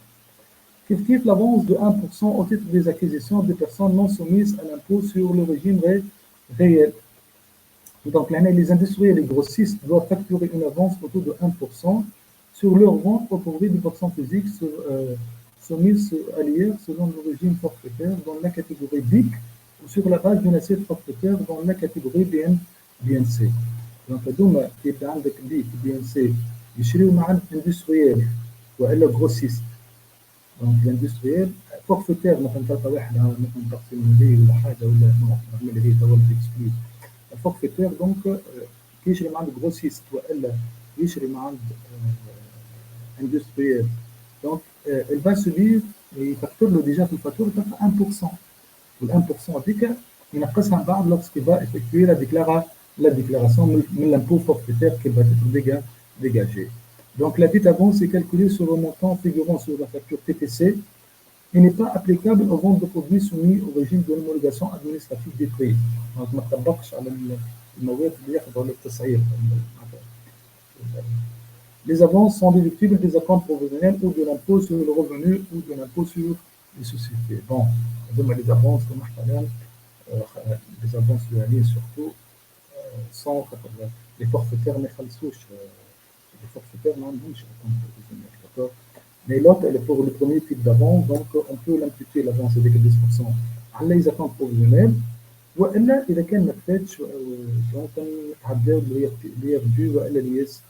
Kiff l'avance de 1% au titre des acquisitions des personnes non soumises à l'impôt sur le régime réel. Donc, les industriels et les grossistes doivent facturer une avance au taux de 1% sur leur vente au profit des personnes physiques soumises à l'IR selon le régime forfaitaire dans la catégorie BIC ou sur la base d'une assiette forfaitaire dans la catégorie BNC. Donc, هذوما كيبدا عندك بي BNC يشريو مع الاندستريال والا grossiste. Donc, l'industriel forfaitaire مثلا تلقى واحد مثلا تقسيم مالي ولا حاجه ولا نعمل اللي هي توا تكسبليك. الفورفيتير دونك كيشري مع عند grossiste والا يشري مع عند industriel. Donc, elle va subir يفكتور له ديجا في الفاتوره تلقى 1%. وال 1% هذيك ينقصها من بعد lorsqu'il va effectuer la déclaration de l'impôt forfaitaire qui va être dégagé. Donc la dite avance est calculée sur le montant figurant sur la facture TTC et n'est pas applicable aux ventes de produits soumis au régime de l'homologation administrative des prix. Donc ما تطبقش على المواد اللي ياخذوا للتسعير. Les avances sont déductibles des acomptes provisionnels ou de l'impôt sur le revenu ou de l'impôt sur les sociétés. Bon, les avances كما حكينا les avances douanières surtout sans les forfaitaires ما يخلصوش les forfaitaires ما عندهمش acompte provisionnel, d'accord. Mais l'autre pour le premier type d'avance donc on peut l'imputer l'avance avec 10% على les acomptes provisionnels والا اذا كان ما فاتش دونك نتعداو اللي يرجو والا اللي يس.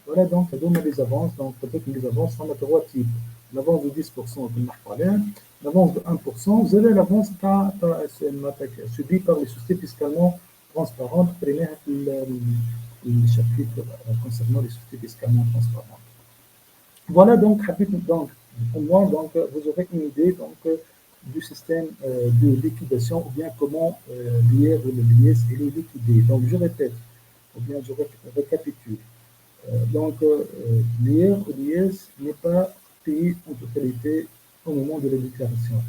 Voilà donc هذوما les avances. Donc peut-être les avances sont trois types. L'avance de 10% كنا نحكوا عليها, l'avance de 1%, vous avez l'avance subie par les sociétés fiscalement transparentes قريناها في le chapitre concernant les sociétés fiscalement transparentes. Voilà donc, donc au moins donc, vous aurez une idée donc, du système de liquidation ou bien comment l'IR ou le l'IS est liquidé. Donc je répète, ou bien je récapitule. Donc l'IR ou l'IS n'est pas payé en totalité au moment de la déclaration.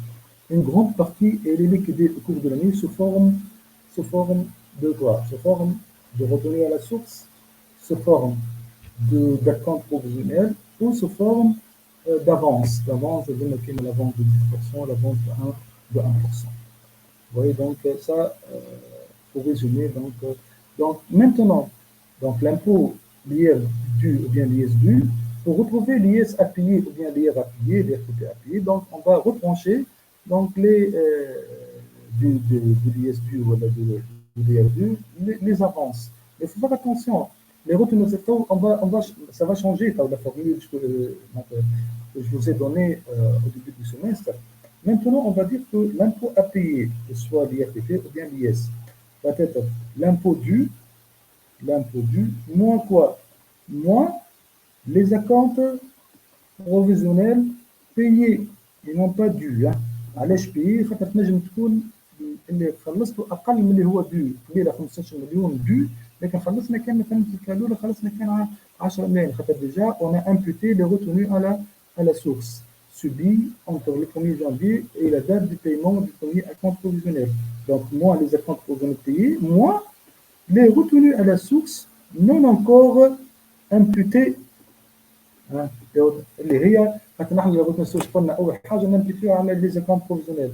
Une grande partie elle est liquidée au cours de l'année sous forme de quoi? Sous forme de retenue à la source, sous forme d'acompte provisionnel ou sous forme d'avance. L'avance, la vente de 10%, la vente de 1%. Vous voyez, donc ça, pour résumer, donc maintenant, donc l'impôt l'IR dû ou bien l'IS dû, pour retrouver l'IS à payer ou bien l'IR à payer, l'IRPP à payer, donc on va retrancher donc les de l'IS dû ou de l'IR dû, les avances. Mais il faut faire attention. Les retenues de taux, ça va changer par la formule que je vous ai donnée au début du semestre. Maintenant, on va dire que l'impôt à payer, que ce soit l'IRPP ou bien l'IS, va être l'impôt dû, moins quoi? Moins les acomptes provisionnels payés et non pas dus. علاش بيي خاطر تنجم تكون اللي خلصته اقل من اللي هو دو قبيله 15 مليون دو لكن خلصنا كان مثلا في الكالوله خلصنا كان 10 ملايين خاطر ديجا on a imputé les retenues à la source subies entre le 1er janvier et la date du paiement du premier acompte provisionnel. Donc moins les acomptes provisionnels payés, moins les retenues à la source non encore imputées. اللي هي حتى نحن لو كنا نسوش قلنا اول حاجه نمبيتيو على لي زاكونت بروفيزيونيل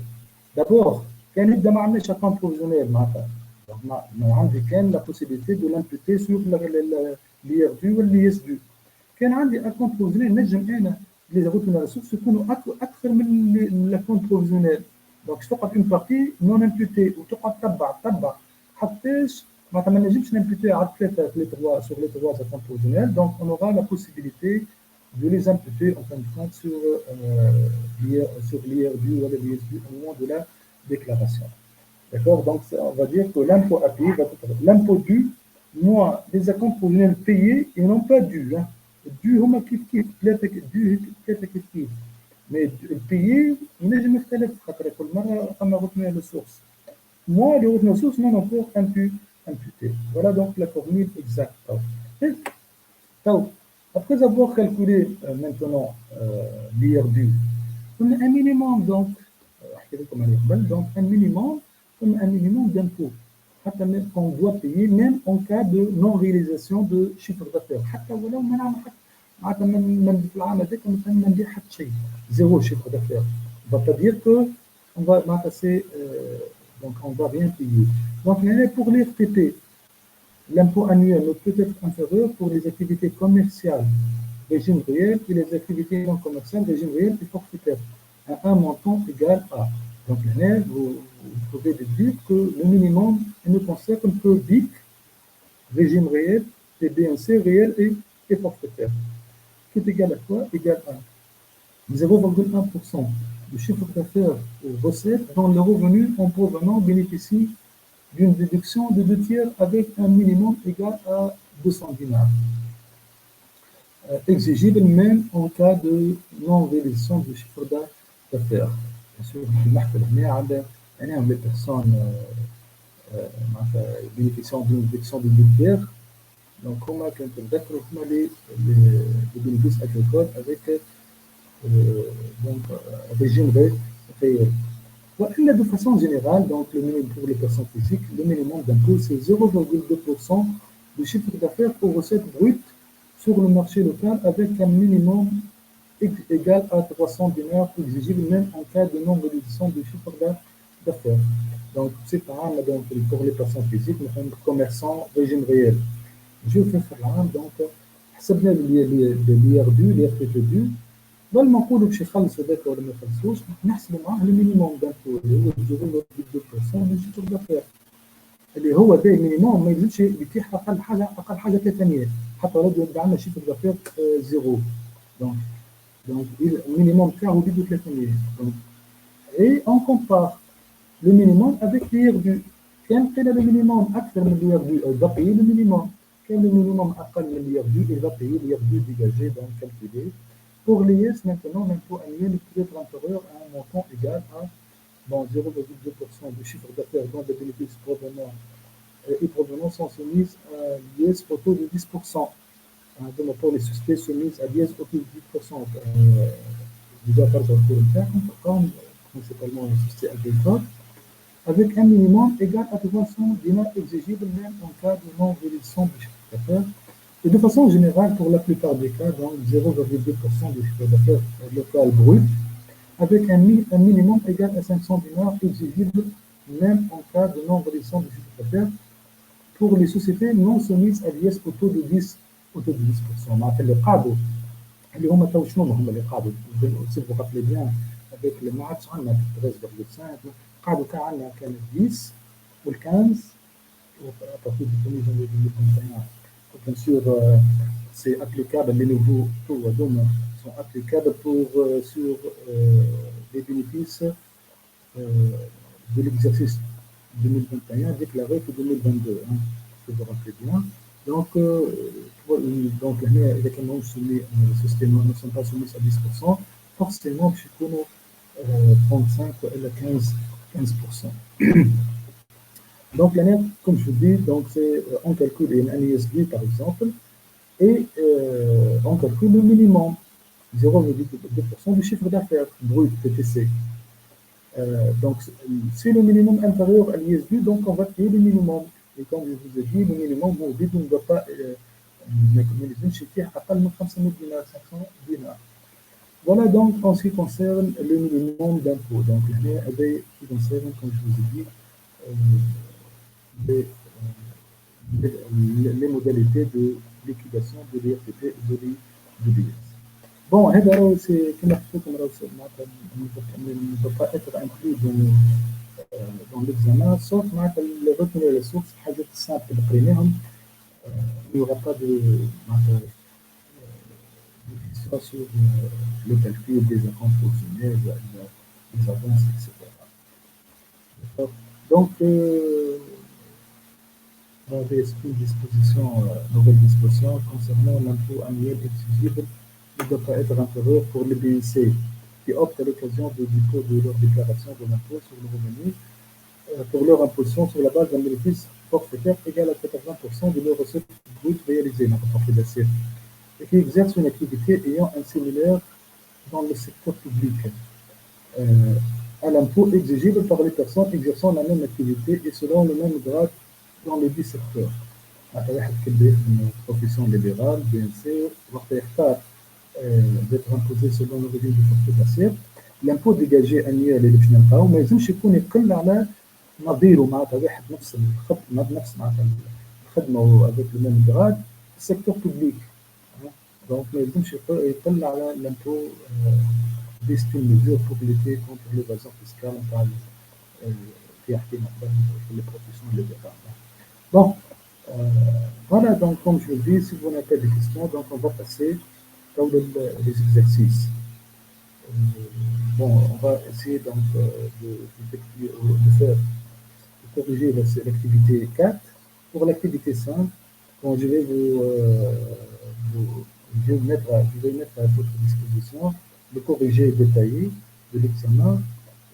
دابور كان يبدا ما عندناش اكونت بروفيزيونيل معناتها ما عندي كان لا بوسيبيليتي دو لامبيتي سور لي ار دو واللي اس دو كان عندي اكونت بروفيزيونيل نجم انا لي زاكونت ريسورس يكونوا اكثر من الاكونت بروفيزيونيل دونك تقعد اون بارتي نون امبيتي وتقعد تتبع حتىش معناتها ما نجمش نمبيتي على ثلاثه سور لي تروا اكونت بروفيزيونيل دونك اون اورا لا بوسيبيليتي de les imputer en fin de compte sur l'IRDU ou l'ISDU au moment de la déclaration. D'accord? Donc, on va dire que l'impôt à payer va être l'impôt dû, moins les acomptes provisionnels payés et non pas dus. Hein. Dû, mais payé, il n'est jamais fait à retenir les sources. Moi, les retenues sources non encore imputées. Voilà donc la formule exacte. Donc, après avoir calculé maintenant l'IRDU, on a un minimum donc, un minimum d'impôt qu'on doit payer même en cas de non-réalisation de chiffre d'affaires. Zéro chiffre d'affaires. On ne va pas dire qu'on va passer, donc on ne va rien payer. Donc pour l'IRPP, l'impôt annuel ne peut être inférieur pour les activités commerciales régime réel et les activités non commerciales régime réel et forfaitaire à un montant égal à. Donc là, vous pouvez déduire que le minimum ne concerne que BIC, régime réel, et BNC réel et forfaitaire. Qui est égal à quoi? Égal à 0,1% du chiffre d'affaires aux recettes dont le revenu en provenant bénéficie d'une déduction de 2/3 avec un minimum égal à 200 dinars. Exigible même en cas de non-réalisation du chiffre d'affaires. Bien sûr, les personnes bénéficiant d'une déduction de 2/3, donc comment les bénéfices agricoles avec régime réel. De façon générale, donc le minimum pour les personnes physiques, le minimum d'impôt c'est 0,2% du chiffre d'affaires aux recettes brutes sur le marché local avec un minimum égal à 300 dinars exigible même en cas de non-réalisation du chiffre d'affaires. Donc c'est pareil pour les personnes physiques, les commerçants, régime réel. Je vais faire là, donc حسبنا l'IRDU, l'IRPP قبل ما نقولوا باش يخلصوا هذاك ولا ما يخلصوش نحسبوا معاه المينيموم دامبو اللي هو 0.2% من الشيفر دافير اللي هو ده المينيموم ما يلزمش يتيح اقل حاجه 300 حتى لو يبقى عندنا شيفر دافير زيرو دونك المينيموم تاعو بيدو 300 دونك اي اون كومبار لو مينيموم افيك l'IRDU كان قيل لو مينيموم اكثر من l'IRDU او بقي لو مينيموم كان le minimum أقل من l'IRD, il va payer l'IRD dégagé, donc calculé. Pour l'IS, maintenant, l'impôt annuel peut être inférieur à un montant égal à 0,2% du chiffre d'affaires dont les bénéfices provenant sont soumis à l'IS au taux de 10%. Donc, pour les sociétés soumises à l'IS au taux de 10%, déjà par rapport au terme, comme principalement les sociétés agricoles, avec un minimum égal à 300 dinars exigibles même en cas de non-réalisation du chiffre d'affaires. Et de façon générale, pour la plupart des cas, donc 0,2% du chiffre d'affaires local brut, avec un minimum égal à 500 dinars exigibles même en cas de non-réalisation du chiffre d'affaires pour les sociétés non soumises à l'IS au taux de 10%. معناتها اللي قاعدوا اللي هما تو شنو هما اللي قاعدوا si vous rappelez bien avec le ما عادش عندنا 13,5 قاعدوا كان عندنا كان 10 وال 15 à partir du 1er janvier 2021. Bien sûr, c'est applicable, les nouveaux taux sont applicables sur les bénéfices de l'exercice 2021 déclaré que 2022, hein, si vous vous rappelez bien. Donc avec un soumis, ce système ne sont pas soumis à 10%, forcément, je suis 35 ou 15%. Donc l'année, comme je vous dis, donc c'est on calcule un ISB par exemple, et on calcule le minimum, 0,2% du chiffre d'affaires brut TTC. Donc c'est le minimum inférieur à l'ISB, donc on va payer le minimum. Et comme je vous ai dit, le minimum, on ne doit pas dinars. Voilà donc en ce qui concerne le minimum d'impôt. Donc l'année qui concerne, comme je vous ai dit, les modalités de liquidation de l'IRTP et de l'IS. Bon, c'est comme ne peut pas être inclus dans l'examen, sauf le retenue les sources, حاجات simples قريناهم. Il n'y aura pas de question sur le calcul des acomptes fonctionnels, des avances, etc. Donc, on avait une nouvelle disposition concernant l'impôt annuel exigible ne doit pas être inférieur pour les BNC qui optent à l'occasion du dépôt de leur déclaration de l'impôt sur le revenu pour leur imposition sur la base d'un bénéfice forfaitaire égal à 80% de leurs recettes brutes réalisées, et qui exercent une activité ayant un similaire dans le secteur public à l'impôt exigible par les personnes exerçant la même activité et selon le même grade dans les 10 secteurs. Une profession libérale, BNC, d'être imposé selon le régime du forfait d'assiette. L'impôt dégagé annuel اللي باش نلقاو ما يلزمش يكون يقل على نظيره معناتها واحد نفس الخدمه avec le même grade في السيكتور بوبليك. Donc ما يلزمش يقل على l'impôt des mesures pour lutter contre l'évasion fiscale نتاع في حكينا في les professions libérales. Bon, voilà, donc comme je le dis, si vous n'avez pas de questions, donc on va passer dans les exercices. Bon, on va essayer donc de corriger l'activité 4. Pour l'activité 5, bon, je vais mettre à votre disposition le corrigé détaillé de l'examen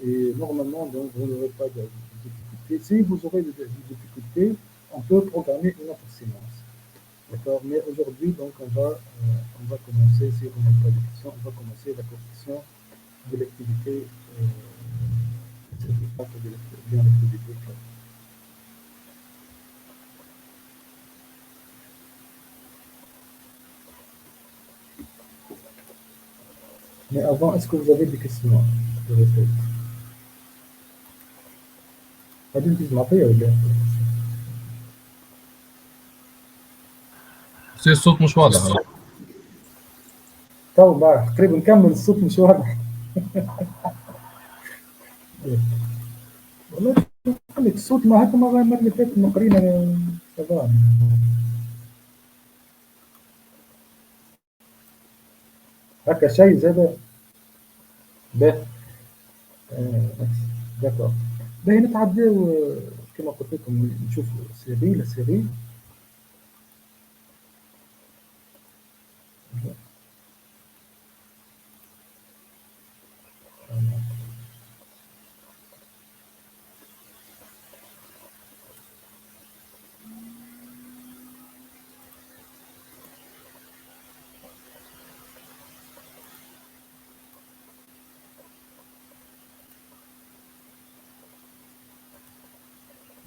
et normalement donc vous n'aurez pas de difficultés. Si vous aurez des difficultés, on peut programmer une autre séance. D'accord. Mais aujourd'hui, donc, on va commencer, si on n'a pas de questions, on va commencer la correction de l'activité de l'activité 4. Mais avant, est-ce que vous avez des questions? Je répète. الصوت مش واضح. تو بقى تقريبا نكمل الصوت مش واضح. والله خليك الصوت ما هكا ما اللي فات مقرينا تمام. هكا شيء زاد به داكور باهي نتعداو كما قلت لكم نشوفوا سيري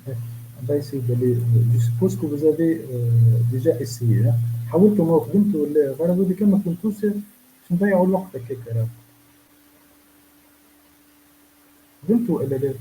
On va essayer d'aller. Je suppose que vous avez déjà essayé. حاولتوا ما خدمتوا ولا غير هذول كان ما خدمتوش باش نضيعوا الوقت هكاك راه خدمتوا ولا لا؟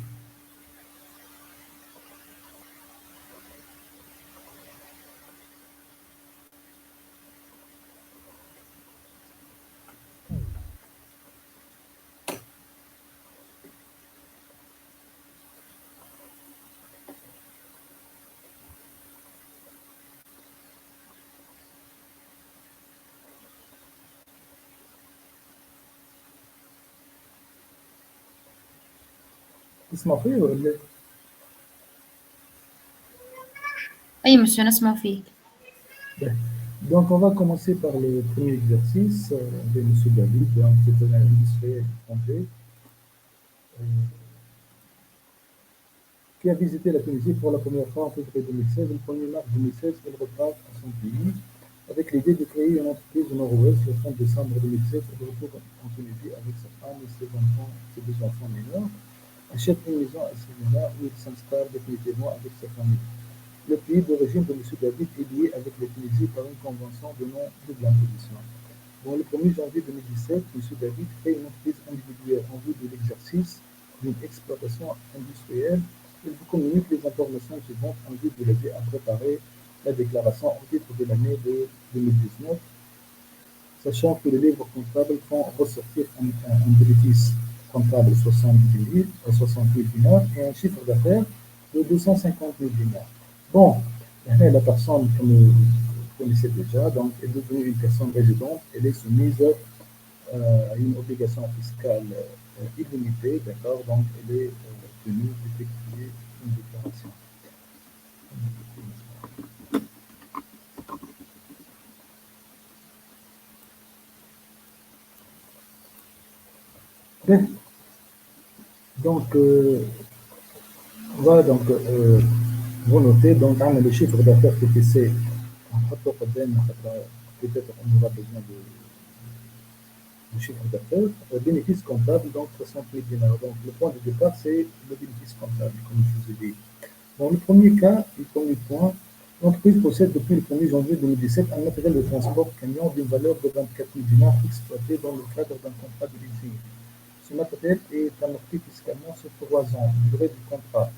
تسمع فيه ولا؟ أي مسيو نسمع فيك. Ben, donc, on va commencer par le premier exercice de M. David. Donc, c'est un industriel étranger qui a visité la Tunisie pour la première fois en février 2016. Le 1er mars 2016, il repart à son pays avec l'idée de créer une entreprise au nord-ouest le 30 décembre 2016. Il retourne en Tunisie avec sa femme et ses deux enfants mineurs, achète une maison à Sénégal où il s'installe définitivement avec sa famille. Le pays d'origine de M. David est lié avec la Tunisie par une convention de non-double imposition. Dans le 1er janvier 2017, M. David crée une entreprise individuelle en vue de l'exercice d'une exploitation industrielle. Il vous communique les informations suivantes en vue de l'aider à préparer la déclaration au titre de l'année de 2019, sachant que les livres comptables font ressortir un bénéfice comptable de 70 000 dinars et un chiffre d'affaires de 250 000 dinars. Bon, la personne que vous connaissez déjà, donc est devenue une personne résidente, elle est soumise à une obligation fiscale illimitée, d'accord, donc elle est tenue d'effectuer une déclaration. Bien. Donc, voilà, donc, vous notez, donc, on a le chiffre d'affaires TTC, peut-être on aura besoin de chiffre d'affaires, bénéfice comptable, donc 60 000 dinars. Donc, le point de départ, c'est le bénéfice comptable, comme je vous ai dit. Dans le premier cas, le premier point, l'entreprise possède depuis le 1er janvier 2017 un matériel de transport camion d'une valeur de 24 000 dinars exploité dans le cadre d'un contrat de leasing. Ce matériel est amorti fiscalement sur 3 ans, durée du contrat.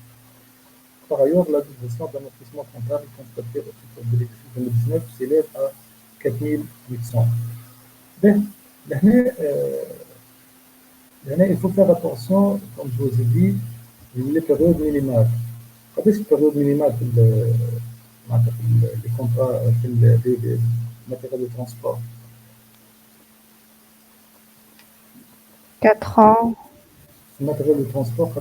Par ailleurs, la déduction d'amortissement comptable constatée au titre de l'exercice 2019 s'élève à 4 800. Bien, l'année, il faut faire attention, comme je vous ai dit, les périodes minimales. Quelle est la période minimale les contrats, les matériels de transport? 4 ans. Le matériel de transport,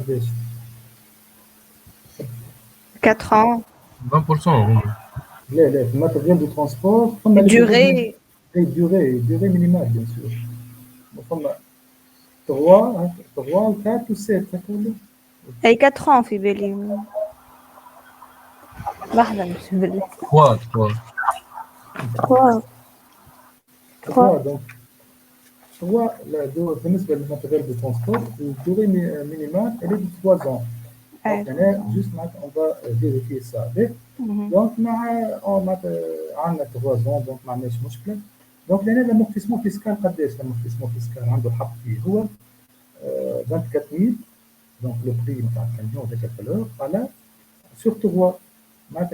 4 ans. 20%. Le matériel de transport, Durée. durée minimale, bien sûr. 3, 4 ou 7, أي 4 ans في بالي. واحدة مش في بالي. 3. 3. donc 3, بالنسبة للmatériel de transport, la durée minimale, elle est de 3 ans. Donc, juste on va vérifier ça. Donc, on a 3 ans, donc ما عندناش مشكلة. Donc, l'amortissement fiscal, l'amortissement fiscal عنده الحق فيه هو 24 000, donc le prix de la camion de tout à l'heure, voilà, sur 3.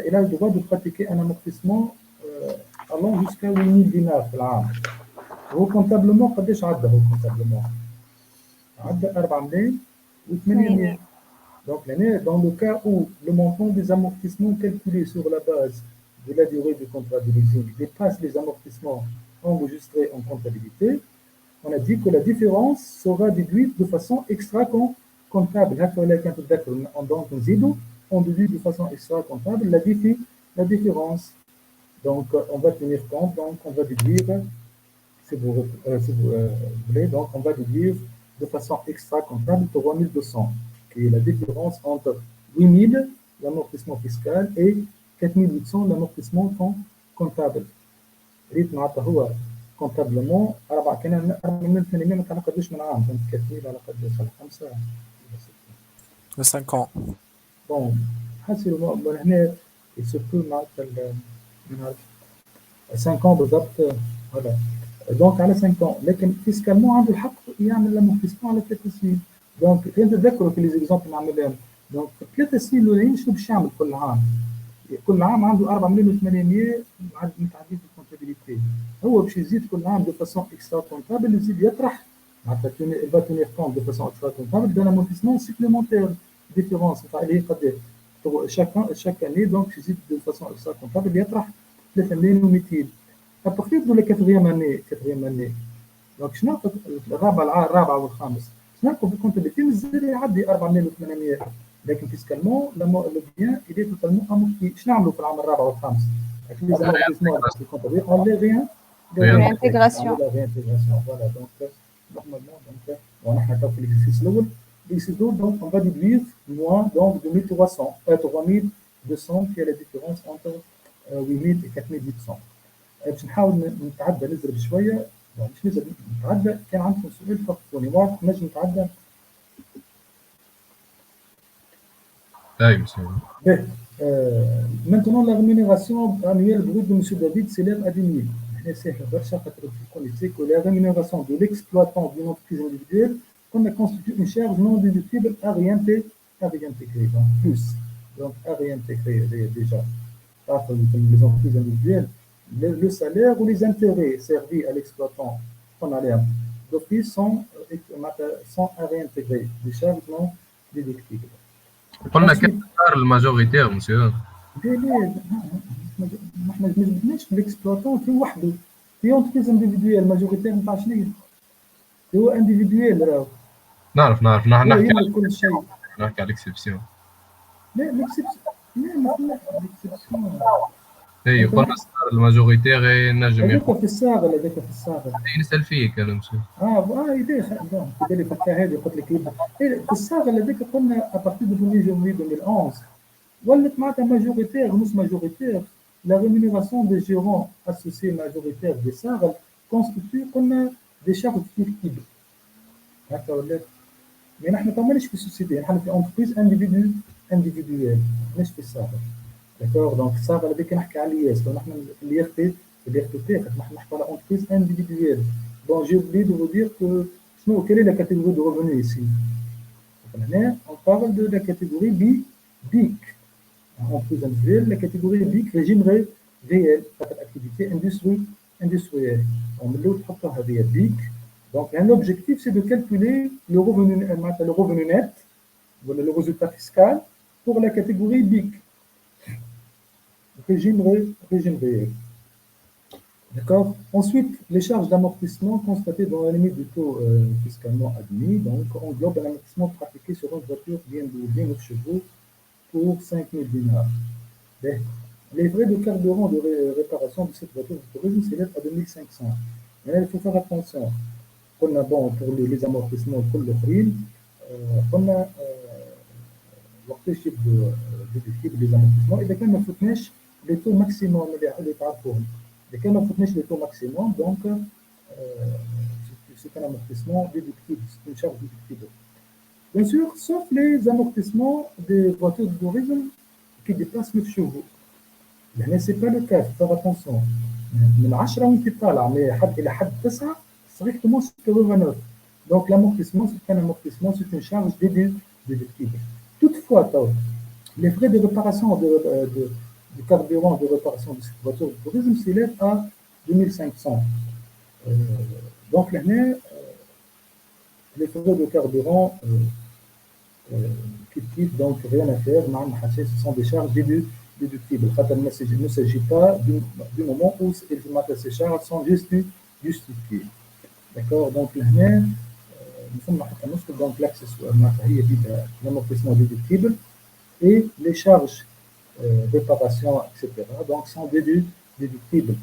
Il a le droit de pratiquer un amortissement allant jusqu'à 8 000 dinars par an. هو comptablement قداش عدى هو comptablement عدى 4 ملايين و800. Donc l'année, dans le cas où le montant des amortissements calculés sur la base de la durée du contrat de leasing dépasse les amortissements enregistrés en comptabilité, on a dit que la différence sera déduite de façon extra-comptable. Donc on déduit de façon extra-comptable la différence. Donc on va tenir compte, donc on va déduire, si vous voulez, donc on va déduire de façon extra-comptable 3200, qui est la différence entre 8 000, l'amortissement fiscal, et 4 800, l'amortissement comptable. comptablement 4 كان 4 على قداش من عام 4 000 على قداش على 5 5 ans. Bon, حاسة هنا يسبوا معناتها 5 ans بالضبط voilà. دونك على 5 ans لكن فيسكالمون عنده الحق يعمل لامورتيسمون على 3 سنين. دونك انت تذكروا في لي زيكزامبل نعملهم. دونك 3 سنين الاولين شنو باش يعمل كل عام؟ كل عام عنده 4 مليون و800 متعدين في الكونتابيليتي. هو باش يزيد كل عام دو فاسون اكسترا كونتابل يزيد يطرح معناتها il va tenir compte de façon extra comptable d'un amortissement supplémentaire différence نتاع اللي هي قد chaque année donc يزيد de façon extra comptable يطرح 3 مليون و200. à partir de la quatrième année donc شنو الرابعه والخامس شنو في الكونتابيليتي مازال يعدي 4 مليون و800 لكن فيسكالمون لو بيان il est totalement amorti. شنو نعملوا في العام الرابع والخامس؟ اكيد في الكونتابيليتي on les rien réintégration. Voilà, donc normalement donc ونحن تو في l'exercice الاول donc on va déduire moins donc de 1300 3200 qui est la différence entre 8000 et 4800. باش نحاول نتعدى نضرب شويه مش نضرب نتعدى. كان عندكم سؤال فقطوني واضح نجم نتعدى. Maintenant la rémunération annuelle brute de monsieur David s'élève à 10 000. هنا سهله برشا خاطر تقول que la rémunération de l'exploitant d'une entreprise individuelle constitue une charge non déductible à réintégrer donc plus donc à réintégrer déjà par les entreprises individuelles le salaire ou les intérêts servis à l'exploitant qu'on a d'office sont à réintégrer des charges non déductibles. قلنا كيف صار الماجوريتير مسيو؟ ليه ما احنا ما جبناش الاكسبلواتون في وحده في اونتربريز انديفيدويال ماجوريتير نتاع شنو هو انديفيدويال راهو نعرف نحكي على كل شيء نحكي على الاكسبسيون. لا الاكسبسيون لا الاكسبسيون اي قلنا صار الماجوريتير نجم هذاك في الصاغه هذاك في الصاغه نسال فيك انا مسيو. يدير بالي في الكا هذه قلت لك في الصاغه هذيك قلنا ابارتي دو 1 جانفي 2011 ولات معناتها ماجوريتير مش ماجوريتير. La rémunération des gérants associés majoritaires des SARL constitue comme des charges fictives. D'accord. Mais nous ne sommes pas في société, nous sommes في entreprise individuelle, مش في SARL. D'accord. Donc SARL avec نحكي على الياس، نحن اللي يخطي نحن نحكي على entreprise individuelle. Bon, j'ai oublié de vous dire que quelle est la catégorie de revenus ici. Maintenant, on parle de la catégorie BIC. Entreprise individuelle, la catégorie BIC, régime réel, activité industrielle. On met l'autre catégorie BIC. Donc, l'objectif, c'est de calculer le revenu net, voilà, le résultat fiscal, pour la catégorie BIC, régime réel. D'accord. Ensuite, les charges d'amortissement constatées dans la limite du taux fiscalement admis, donc englobe un amortissement pratiqué sur une voiture bien 9 chevaux pour 5 000 dinars. Les frais de carburant de réparation de cette voiture de tourisme s'élèvent à 2 500. Mais il faut faire attention. On a bon pour les amortissements pour le prix, on a l'objectif des amortissements et quand on foutnèche les taux maximum les parcours. Et quand on foutnèche les taux maximum, donc c'est un amortissement déductible, c'est une charge déductible. Bien sûr, sauf les amortissements des voitures de tourisme qui dépassent 9 chevaux. يعني c'est pas le cas, il faut faire attention. من 10 وانت طالع إلى حد 9 strictement supérieur à 9. Donc l'amortissement, c'est un amortissement, c'est une charge déductible. Toutefois, les frais de réparation du carburant de réparation de cette voiture de tourisme s'élèvent à 2500. Donc là, les frais de carburant donc rien à faire, ce sont des charges déductibles. Il ne s'agit pas du moment où ces charges sont justifiées. D'accord. Donc là, nous sommes donc l'accessoire, l'amortissement déductible et les charges réparation, etc. Donc sont déductibles.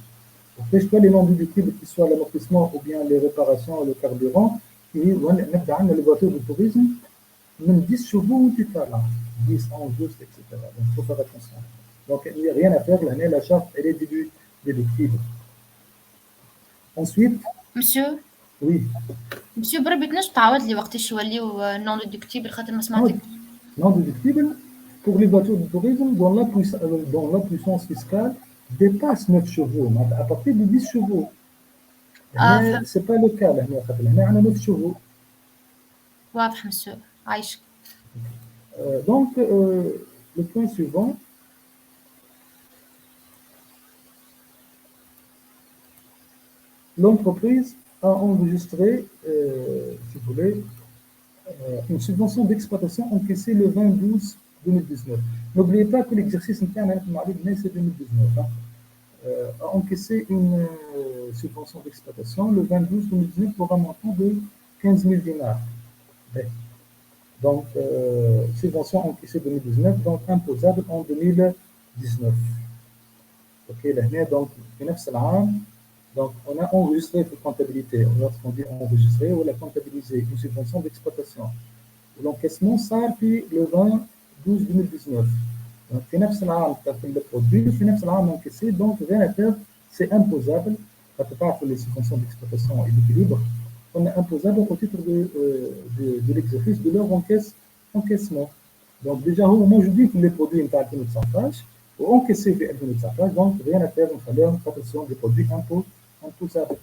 Après, je peux les non déductibles qui soient l'amortissement ou bien les réparations, le carburant, et les voitures de tourisme. Même 10 chevaux ou 10, 11, 12, etc. Donc, il faut faire attention. Donc, il n'y a rien à faire. L'année, la charte, elle est déductible. Ensuite. Monsieur. Oui. Monsieur, بربي تنجم تعاود لي وقتاش يوليو non déductible خاطر ما سمعتك. Non déductible. pour les voitures de tourisme dont la puissance fiscale dépasse 9 chevaux, à partir de 10 chevaux. فهمت. Ce n'est pas le cas, là, on a 9 chevaux. واضح مسيو، عايشك. Donc, le point suivant, l'entreprise a enregistré, si vous voulez, une subvention d'exploitation encaissée le 20-12-2019. N'oubliez pas que l'exercice interne c'est 2019. Hein, a encaissé une subvention d'exploitation le 20-12-2019 pour un montant de 15 000 dinars. Donc, subvention encaissée 2019, donc imposable en 2019. Ok, là, donc, donc, on a enregistré la comptabilité. Lorsqu'on dit enregistrer, on a comptabilisé une subvention d'exploitation. L'encaissement, ça, puis le 20-12-2019. Donc, في نفس العام تقفل البرودوي في نفس العام encaissé, donc rien à faire, c'est imposable. Ça peut pas faire les subventions d'exploitation et d'équilibre. On est imposable au titre de l'exercice de leur encaissement. Donc déjà, moi je dis que les produits sont 2019 ou encaissés في 2019, donc rien à faire, on fait protection des produits imposables.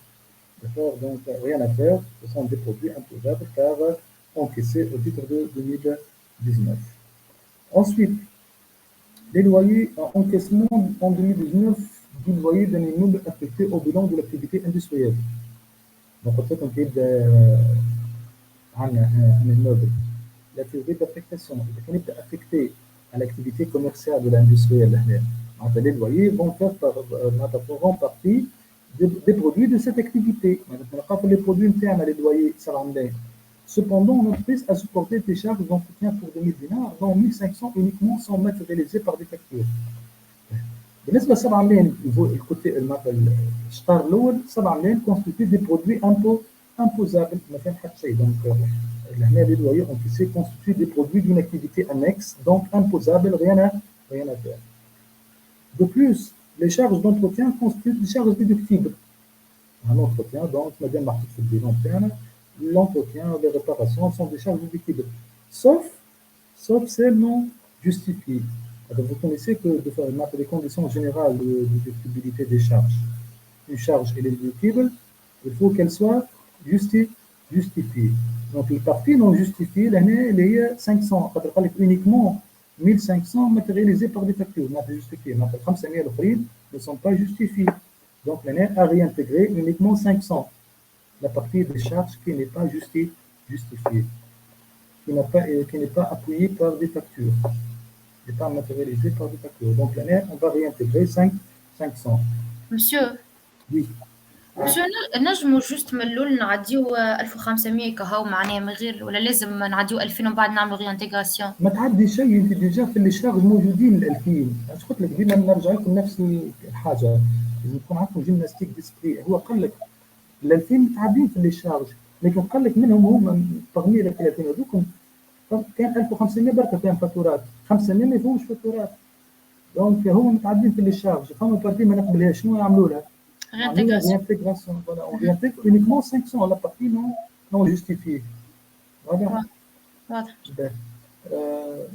D'accord, donc rien à faire, ce sont des produits imposables car encaissés au titre de 2019. Ensuite, les loyers en encaissement en 2019 du loyer d'un immeuble affecté au bilan de l'activité industrielle. Donc, peut-être qu'on peut un immeuble. L'activité d'affectation, il est affecté à l'activité commerciale de l'industriel. Les loyers feront partie des produits de cette activité. Les produits internes, les loyers salariés. Cependant, l'entreprise a supporté des charges d'entretien pour 2000 dinars, dont 1500 uniquement sont matérialisées par des factures. بالنسبة ل 7 ملايين الكوتي الشطار الأول 7 ملايين constituent des produits imposables ما فيهم حتى شيء. Donc هنا les loyers encaissés constituent des produits d'une activité annexe, donc imposables, rien à faire. De plus, les charges d'entretien constituent des charges déductibles. Un entretien, donc, madame l'article du bilan interne, l'entretien, les réparations sont des charges déductibles, sauf celles non justifiées. Alors, vous connaissez que les conditions générales de déductibilité des charges. Une charge est déductible, il faut qu'elle soit justifiée. Donc, les parties non justifiées, l'année, il y a 500, uniquement 1500 matérialisés par des factures, non justifiées. Donc, 500 000 ne sont pas justifiées. Donc, l'année a réintégré uniquement 500. La partie des charges qui n'est pas justifiée, qui n'est pas appuyée par des factures, qui n'est pas matérialisée par des factures. Donc l'année, on va réintégrer 500. Monsieur. Oui. monsieur نجموا جوست من الاول نعديو 1500 كهو معناها من غير ولا لازم نعديو 2000 ومن بعد نعملوا ريانتيغراسيون؟ ما تعدي شيء، انت ديجا في الشارج موجودين ال 2000. اش قلت لك ديما نرجع لكم نفس الحاجه، لازم يكون عندكم جيمناستيك ديسبري. هو قال لك ال 2000 متعدين في الشارج، لكن قال لك منهم هم تغمير ال 30 هذوكم كان 1500 بركه فيهم فاتورات، 500 ما فيهمش فاتورات. دونك هما متعدين في الشارج، فما بارتي ما نقبلهاش. شنو يعملوا لها؟ réintégration. Voilà, on réintègre uniquement 500 la partie non justifiée. Voilà.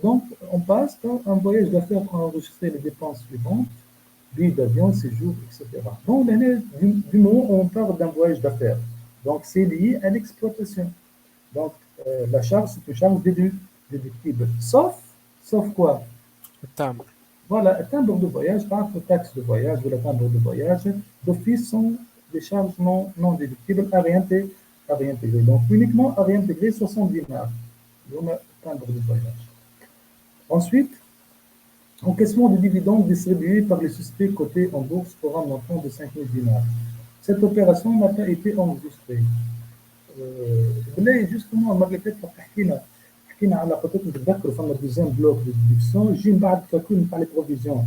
Donc, on passe dans un voyage d'affaires pour enregistrer les dépenses suivantes, billets d'avion, séjour, etc. Donc, du moment où on parle d'un voyage d'affaires, donc c'est lié à l'exploitation. Donc, la charge, c'est une charge déductible. Sauf quoi? Le timbre. Voilà, le timbre de voyage, par exemple, taxe de voyage ou le timbre de voyage, d'office sont des charges non déductibles à réintégrer. Donc, uniquement à réintégrer 70 dinars. Le timbre de voyage. Ensuite, encaissement de dividendes distribués par les sociétés cotées en bourse pour un montant de 5 000 dinars. Cette opération n'a pas été enregistrée. Justement, Marguerite حكينا على قطعة تذكروا فما دوزيام بلوك دو ديفيسيون جي من بعد الكالكول نتاع لي بروفيزيون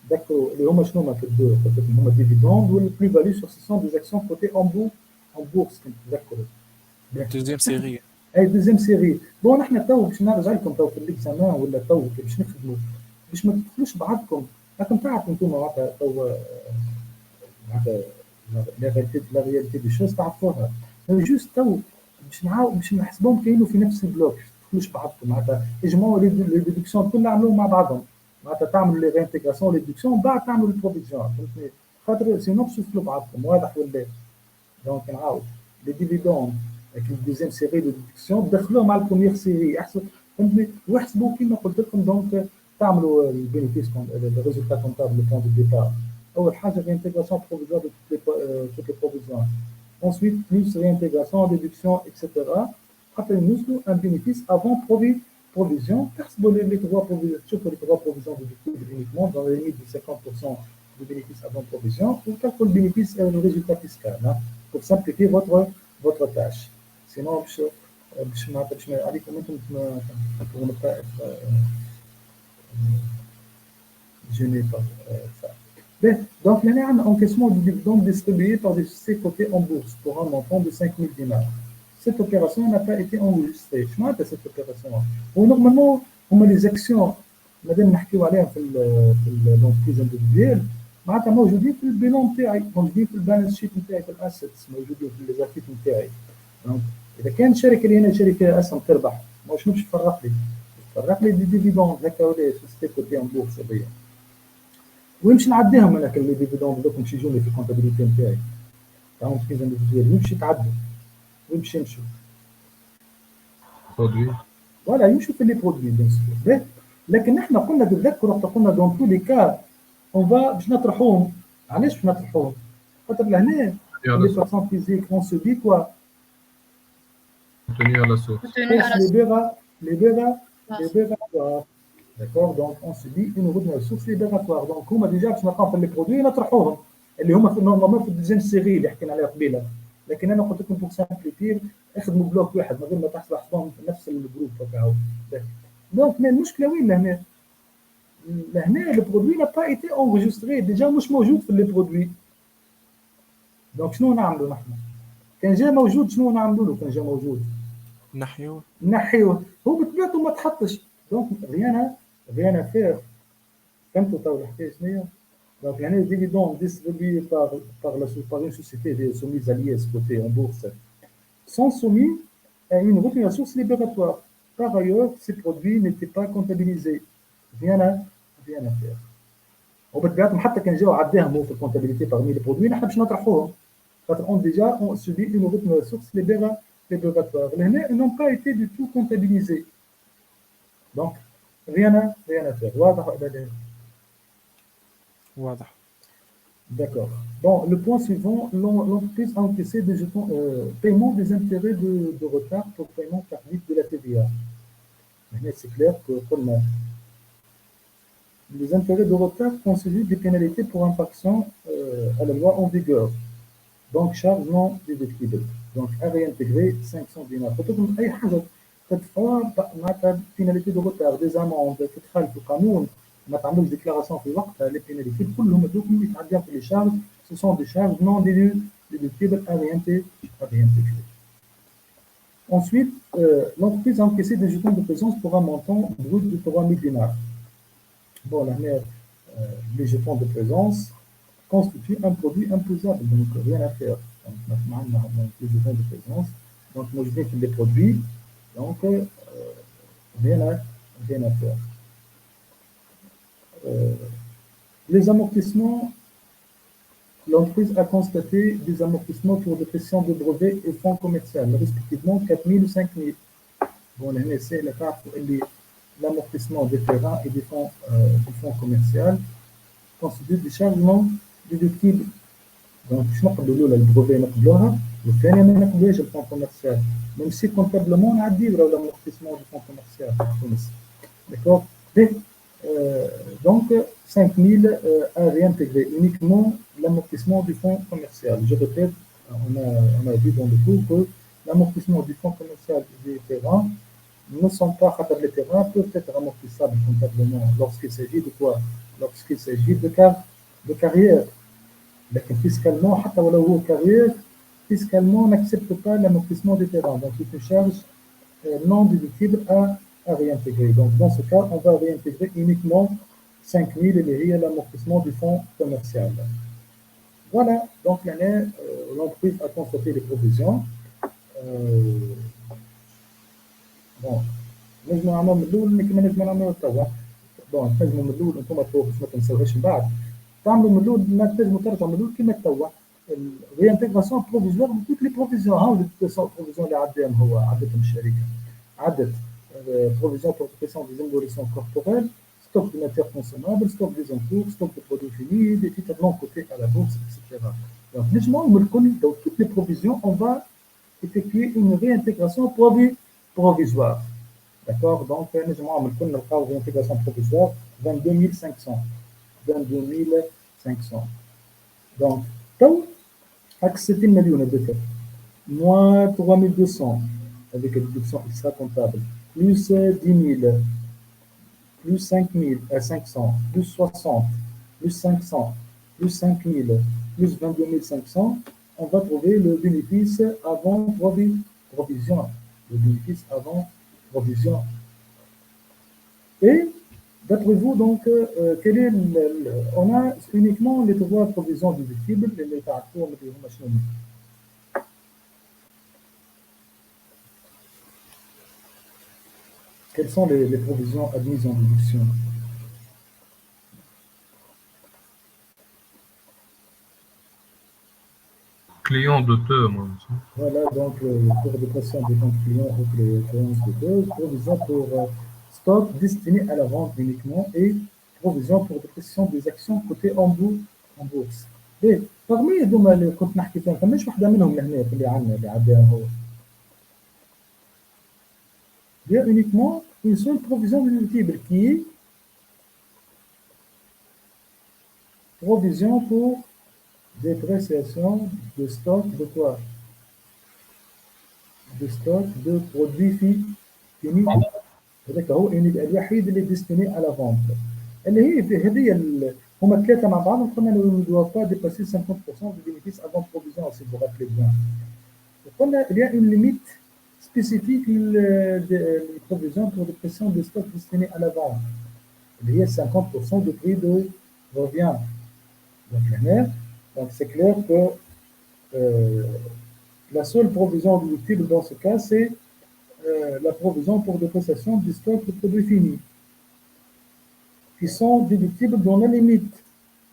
تذكروا اللي هما شنو هما في الدو قطعة هما ديفيدوند والبلو فاليو سور سيسون دي اكسيون كوتي اون بورس كنت تذكروا دوزيام سيري. اي دوزيام سيري. بون احنا تو باش نرجع لكم تو في الاكزامان ولا تو باش نخدموا باش ما تدخلوش بعضكم. راكم تعرفوا انتم معناتها تو معناتها لا رياليتي دي شوز تعرفوها. جوست تو باش نحسبهم كاينوا في نفس البلوك مش بعضكم معناتها اجمعوا لي ديدكسيون كلها عملوهم مع بعضهم معناتها تعملوا لي رينتيغراسيون لي ديدكسيون بعد تعملوا البروفيزيون فهمتني خاطر سينو باش تفصلوا بعضكم واضح ولا دونك نعاود لي ديفيدوند avec une deuxième série de déductions دخلوهم على البروميير سيري احسن فهمتني واحسبوا كيما قلت لكم دونك تعملوا البينيفيس الريزولتا كونتابل لو بلان دو ديبار اول حاجه réintégration provisoire de toutes les provisions ensuite plus réintégration déduction etc après nous un bénéfice avant provision تحسبوا les trois provisions تشوفوا les trois provisions déductibles uniquement dans la limite de 50% de bénéfice avant provision ou calcul le bénéfice et le résultat fiscal hein, pour simplifier votre tâche sinon باش ما نعطيكش عليكم انتم pour ne pas être gêné par ça. Mais, donc l'année a un encaissement du dividende distribué par des sociétés cotées en bourse pour un montant de 5 000 dinars. Cette opération n'a pas été enregistrée. Je m'arrête à cette opération. Bon, normalement, on a les actions, madame نحكيو عليها في l'entreprise individuelle معناتها موجودين في البيلون نتاعي موجودين في البالانس شيت نتاعي في الاسيتس موجودين في ليزاكتيف نتاعي اذا كان شركه اللي هنا شركه اسهم تربح ما شنو باش تفرق لي دي ديفيدوند هكا ولا سوسيتي كوتي ان بورس هذيا ويمشي نعديهم انا لي ديفيدوند دوك باش يجوني في الكونتابيليتي نتاعي تاع انتربريز انديفيدوال يمشي تعدوا ويمشي يمشوا برودوي فوالا يمشوا في لي برودوي بيان سور لكن احنا قلنا تتذكروا وقت قلنا دون تو لي كا اون فا باش نطرحوهم علاش باش نطرحوهم خاطر لهنا لي بيرسون فيزيك اون سو دي كوا contenu à la source. Les libératoires. D'accord, donc on se dit une route de source libératoire. Donc هما déjà باش نلقاو لي برودوي نطرحوهم اللي هما في نورمالمون في الدوزيام سيري اللي حكينا عليها قبيله لكن انا قلت لكم بور سامبليفير اخدموا بلوك واحد من غير ما تحسبهم في نفس الجروب هكا دونك المشكله وين لهنا لو برودوي n'a pas été enregistré déjà مش موجود في لي برودوي دونك شنو نعملوا نحن كان جا موجود شنو نعملوا له كان جا موجود نحيوه هو بطبيعته ما تحطش دونك rien à faire فهمتوا تو الحكايه شنو donc يعني les dividendes distribués par une société soumise à l'IS cotée en bourse sont soumis à une retenue à source libératoire. Par ailleurs, ces produits n'étaient pas comptabilisés. Rien à faire. وبالطبيعه حتى كان جاوا عداهم في الكونتابيليتي parmi les produits نحن باش نطرحوهم خاطر on déjà on subit une retenue à source libératoire. لهنا ils n'ont pas été du tout comptabilisés. Donc rien à faire. واضح. D'accord. Bon, le point suivant, l'entreprise a encaissé des jetons, paiement des intérêts de retard pour paiement tardif de la TVA. C'est clair que les intérêts de retard constituent des pénalités pour infraction à la loi en vigueur. Donc, charge non déductible. Donc, à réintégrer 500 dinars. Peut-être أي حاجة تدفع معناتها pénalité de retard, des amendes, تدخل في القانون. ما تعملوش ديكلاراسيون في وقتها لي بيناليتي كلهم هذوكم يتعداو في لي شارج سو سون دي شارج نون déductibles à réintégrer. Ensuite, l'entreprise a encaissé des jetons de présence pour un montant brut de 3 000 dinars. Bon, les jetons de présence constituent un produit imposable, donc rien à faire. Donc, les jetons de présence, donc moi je dis que les produits, donc rien à faire. Les amortissements, l'entreprise a constaté des amortissements pour des pressions de brevets et fonds commerciaux, respectivement 4 000 ou 5 000. Bon, c'est la carte l'amortissement des terrains et des fonds commerciaux constitue des charges non déductibles. Donc, je n'ai pas le brevet, le fait n'est le fonds commercial. Même si comptablement, on a dit l'amortissement du fonds commercial. D'accord? Donc, 5 000 à réintégrer uniquement l'amortissement du fonds commercial. Je répète, on a vu dans le cours que l'amortissement du fonds commercial des terrains ne sont pas, les terrains peuvent être amortissables comptablement lorsqu'il s'agit de quoi? Lorsqu'il s'agit de carrière. Mais fiscalement, carrière, fiscalement, on n'accepte pas l'amortissement des terrains. Donc, c'est une charge non déductible à réintégrer. Donc, dans ce cas, on va réintégrer uniquement 5 000 et l'amortissement du fonds commercial. Voilà, donc l'entreprise a constaté les provisions. Bon, نجمو نعملو من الأول كيما نجمو نعملو توا. بون تنجمو من الأول انتوما تو باش ما تنساوهاش من بعد، تعملوا من الأول تنجمو ترجعوا من الأول كيما توا. الريانتيغراسيون بروفيزوار توت لي بروفيزيون، هاو لي بروفيزيون اللي عداهم هو عدتهم الشركة. عدت provision pour protection des émolations corporelles, stock de matières consommables, stock des encours, stock de produits finis, des titres non cotés à la bourse, etc. Donc, dans toutes les provisions, on va effectuer une réintégration provisoire. D'accord? Donc, nous avons réintégration provisoire 22 500. 22 500. Donc, accès 7 millions de têtes, moins 3200 avec la déduction extra comptable, plus 10 000, plus 500, plus 60, plus 500, plus 5 000, plus 22 500, on va trouver le bénéfice avant provision. Le bénéfice avant provision. Et d'après vous, donc, quel est on a uniquement les trois provisions déductibles, les parcours, les machines. Quelles sont les provisions admises en déduction? Client d'auteur, moi. Voilà, donc pour dépression des comptes clients ou les créances d'auteur, provision pour stock destiné à la vente uniquement et provision pour dépression des actions cotées en bourse. Et parmi les دوما اللي كنت نحكي فيهم فماش واحدة منهم لهنا اللي عندنا اللي عداها هو. Il y a uniquement une seule provision déductible qui est provision pour dépréciation de stock de quoi? De stock de produits finis. هذاك هو الوحيد اللي destiné à la vente. اللي هي هذه هما ثلاثة مع بعض قلنا ne doivent pas dépasser 50% du bénéfice avant provision si vous vous rappelez bien. قلنا il y a une limite spécifique les provisions pour dépression de stock destinés à la vente. Il y a 50% de prix de revient. Donc c'est clair que la seule provision déductible dans ce cas, c'est la provision pour dépréciation du stock de produits finis, qui sont déductibles dans la limite.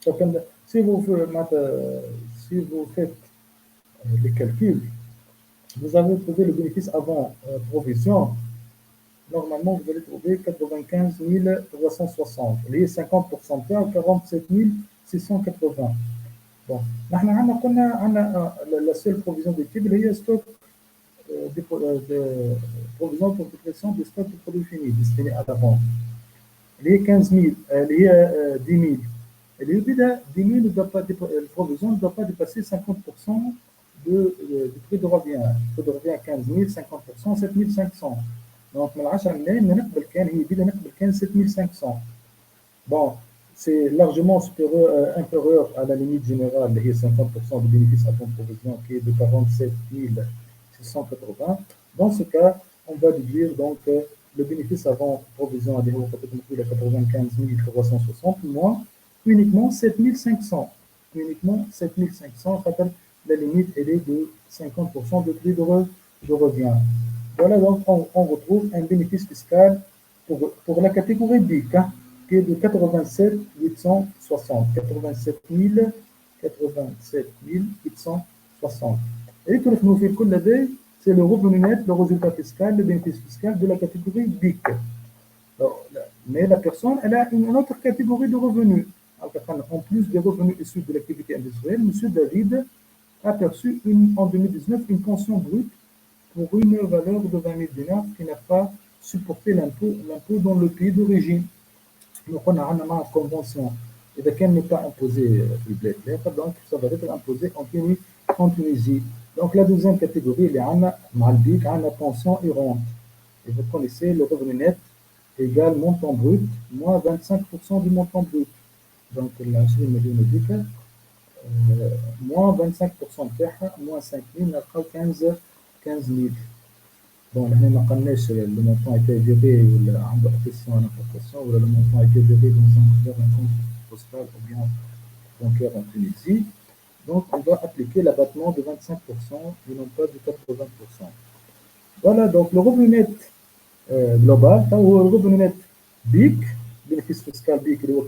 Donc, si vous faites les calculs, vous avez trouvé le bénéfice avant provision. Normalement, vous allez trouver 95 360. Il y a 50% de 47 680. Bon, la seule provision déductible, il y a stock de provision pour dépression des stocks de produits finis destinés à la vente. Il y a 15 000, il y a 10 000. Il y a 10 000, la provision ne doit pas dépasser 50% du prix de revient. Le prix de revient à 15 000, 50%, 7 500. Donc, من 10 ملايين نقبل كان هي بدها نقبل كان 7500. Bon, c'est largement inférieur à la limite générale, qui est 50% de bénéfice avant provision, qui est de 47 680. Dans ce cas, on va déduire donc le bénéfice avant provision à 95 360 moins uniquement 7500. Uniquement 7500, la limite elle est de 50% de prix de revient. Voilà, donc on retrouve un bénéfice fiscal pour la catégorie BIC, qui est de 87 860. 87 860. Et tout le fait que c'est le revenu net, le résultat fiscal, le bénéfice fiscal de la catégorie BIC. Mais la personne, elle a une autre catégorie de revenus. En plus des revenus issus de l'activité industrielle, M. David a perçu en 2019 une pension brute pour une valeur de 20 000 dinars qui n'a pas supporté l'impôt dans le pays d'origine. Donc on a une convention. Et de n'est pas imposé donc ça va être imposé en Tunisie. Donc la deuxième catégorie, il y a la pension et rente. Et vous connaissez le revenu net égale montant brut moins 25% du montant brut. Donc la 20 millions de dinars moins 25% de moins 5 000, 15 000. Bon, là, le montant a été viré ou l'importation à l'importation, ou le montant a été viré dans un compte postal ou bien bancaire en Tunisie. Donc, on va appliquer l'abattement de 25% et non pas de 80%. Voilà, donc le revenu net global, هو الريفوني نت بيك bénéfice fiscal بيك اللي هو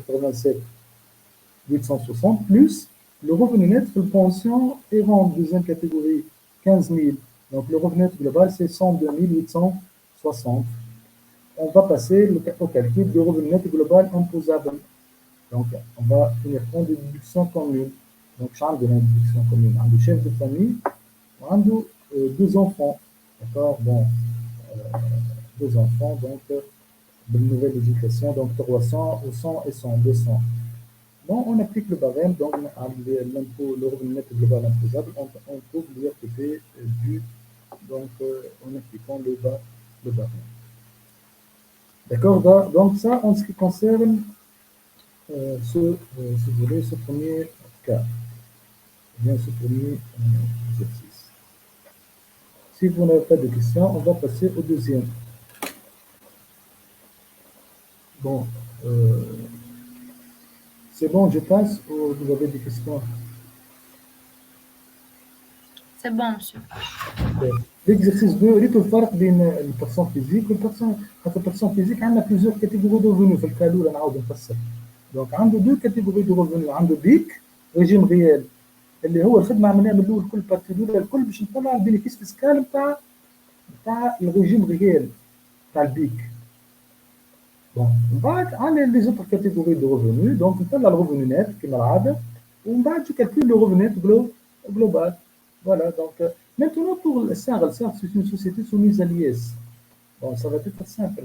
87,860 plus le revenu net pour le pension et rente deuxième catégorie 15 000. Donc le revenu net global c'est 102 860. On va passer au calcul du revenu net global imposable. Donc on va tenir compte de déduction commune. Donc charge de la déduction commune. Un chef de famille, deux enfants. D'accord, bon, deux enfants, donc de nouvelle éducation, donc 300 ou 100 et 100, 200. Bon, on applique le barème, donc l'impôt, le revenu net global imposable, on trouve l'IRPP dû, donc en appliquant le barème. D'accord, donc ça en ce qui concerne si vous voulez, ce premier cas, bien ce premier exercice. Si vous n'avez pas de questions, on va passer au deuxième. Bon, c'est bon, je passe ou vous avez des questions? C'est bon, monsieur. L'exercice 2, il y a le فرق بين البيرسون فيزيك والبيرسون خاطر البيرسون فيزيك عندنا plusieurs catégories de revenus في الكا الاولى نعاود نفسر. دونك عنده دو كاتيجوري دو revenus، عنده بيك ريجيم ريال اللي هو الخدمه عملناها من الاول كل بارتي الاولى الكل باش نطلع البينيفيس فيسكال نتاع الريجيم ريال نتاع البيك. بون من بعد عندنا لي زوتر كاتيجوري دو revenus، دونك نطلع الريفوني نت كما العاده ومن بعد جو كالكول لو ريفوني نت global. Voilà, donc maintenant pour le SAR, c'est une société soumise à l'IS. Bon, ça va être simple.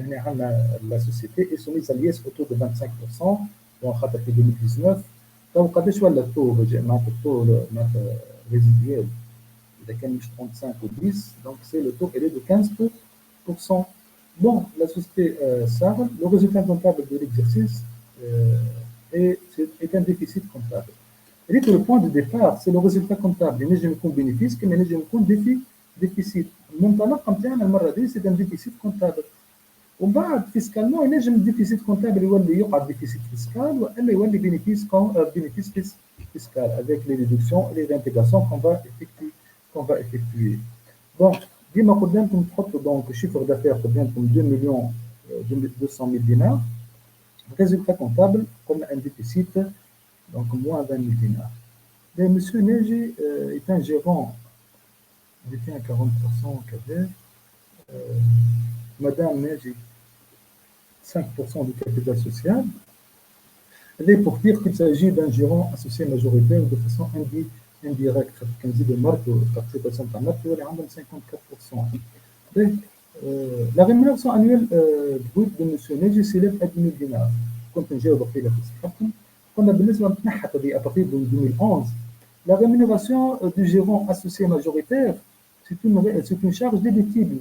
La société est soumise à l'IS autour de 25%. Bon, en 2019, donc quand je vois le taux résiduel, il est 35 ou 10, donc c'est le taux, elle est de 15%. Bon, la société SAR, le résultat comptable de l'exercice est un déficit comptable. Et le point de départ, c'est le résultat comptable. Il y a un bénéfice, mais il y a un déficit. Maintenant, comme c'est un déficit comptable. Au bas, fiscalement, il y a un déficit comptable, il y a un déficit fiscal, il y a un bénéfice fiscal avec les déductions et les réintégrations qu'on va effectuer. Bon, dis-moi, donc, chiffre d'affaires, pour 2 200 000 dinars. Résultat comptable, comme un déficit. Donc moins 20 000 dinars. Mais M. Neji est un gérant, détient à 40% au Cadet. Madame Neji, 5% du capital social. Elle est pour dire qu'il s'agit d'un gérant associé majoritaire de façon indirecte. Quand on dit de marque, participation de marque, elle est en 54%. La rémunération annuelle brute de M. Neji s'élève à 10 000 dinars. Quand on gère au pays on a بالنسبة للتنحت à partir de 2011, la rémunération du gérant associé majoritaire, c'est une charge déductible.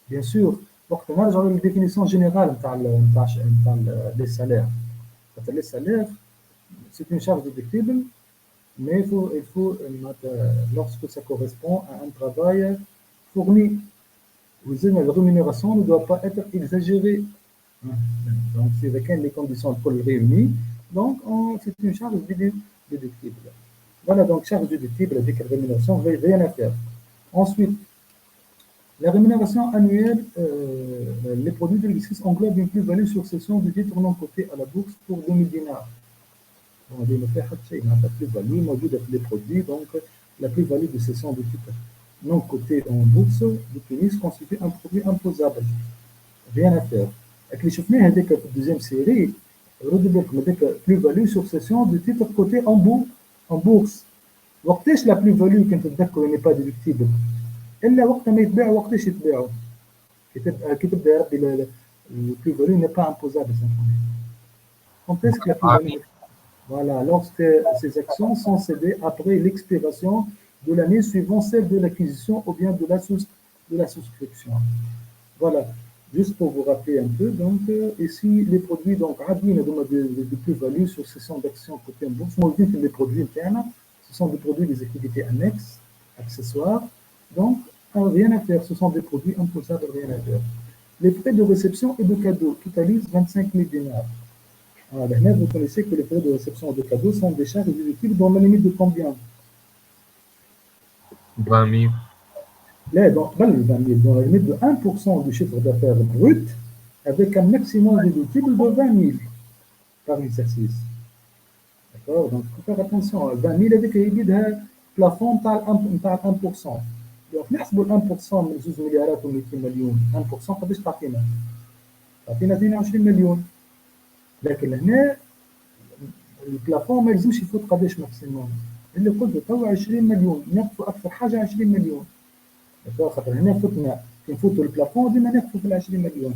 Bien sûr, وقت نرجع للديفينيسيون générale des salaires. Les salaires, c'est une charge déductible, mais il faut lorsque ça correspond à un travail fourni. La rémunération ne doit pas être exagérée. Donc, c'est avec les conditions pour le réunir. Donc, c'est une charge déductible. Voilà, donc charge déductible avec la rémunération, rien à faire. Ensuite, la rémunération annuelle, les produits de l'exercice englobent une plus-value sur cession du titre non coté à la bourse pour 2 000 dinars. On dit ne faire la plus-value موجودة في les produits, donc la plus-value de cession du titre non coté en bourse de Tunis constitue un produit imposable. Rien à faire. Avec les chauffements, avec la deuxième série, avec plus-value sur cession du titre coté en bourse. وقتاش la plus-value كنت تذكر n'est pas déductible إلا وقت ما يتباع وقتاش يتباعوا كي تبدا يا ربي le plus-value n'est pas imposable simplement. Quand est-ce que la plus-value voilà, lorsque ces actions sont cédées après l'expiration de l'année suivant celle de l'acquisition ou bien de la souscription. Voilà. Juste pour vous rappeler un peu, donc ici les produits donc de plus-value sur cession d'actions côté en bourse, moi je dis que les produits internes, ce sont des produits des activités annexes, accessoires, donc rien à faire, ce sont des produits imposables, rien à faire. Les frais de réception et de cadeaux totalisent 25 000 dinars. Alors là, vous connaissez que les frais de réception et de cadeaux sont des charges déductibles dans la limite de combien? 20 000. Là, dans le 20 000, dans la limite de 1% du chiffre d'affaires brut, avec un maximum déductible de 20 000 par exercice. D'accord? Donc, il faut faire attention. 20 000 avec le plafond نتاع 1%. Donc, نحسبوا 1% من 2 مليارات و200 مليون. 1% قداش تعطينا؟ تعطينا 22 مليون. لكن هنا البلافون ما يلزمش يفوت قداش ماكسيموم. اللي قلت توا 20 مليون، نقصوا أكثر حاجة 20 مليون. خاطر هنا فتنا كي نفوتوا البلافون ديما نقصوا في ال 20 مليون.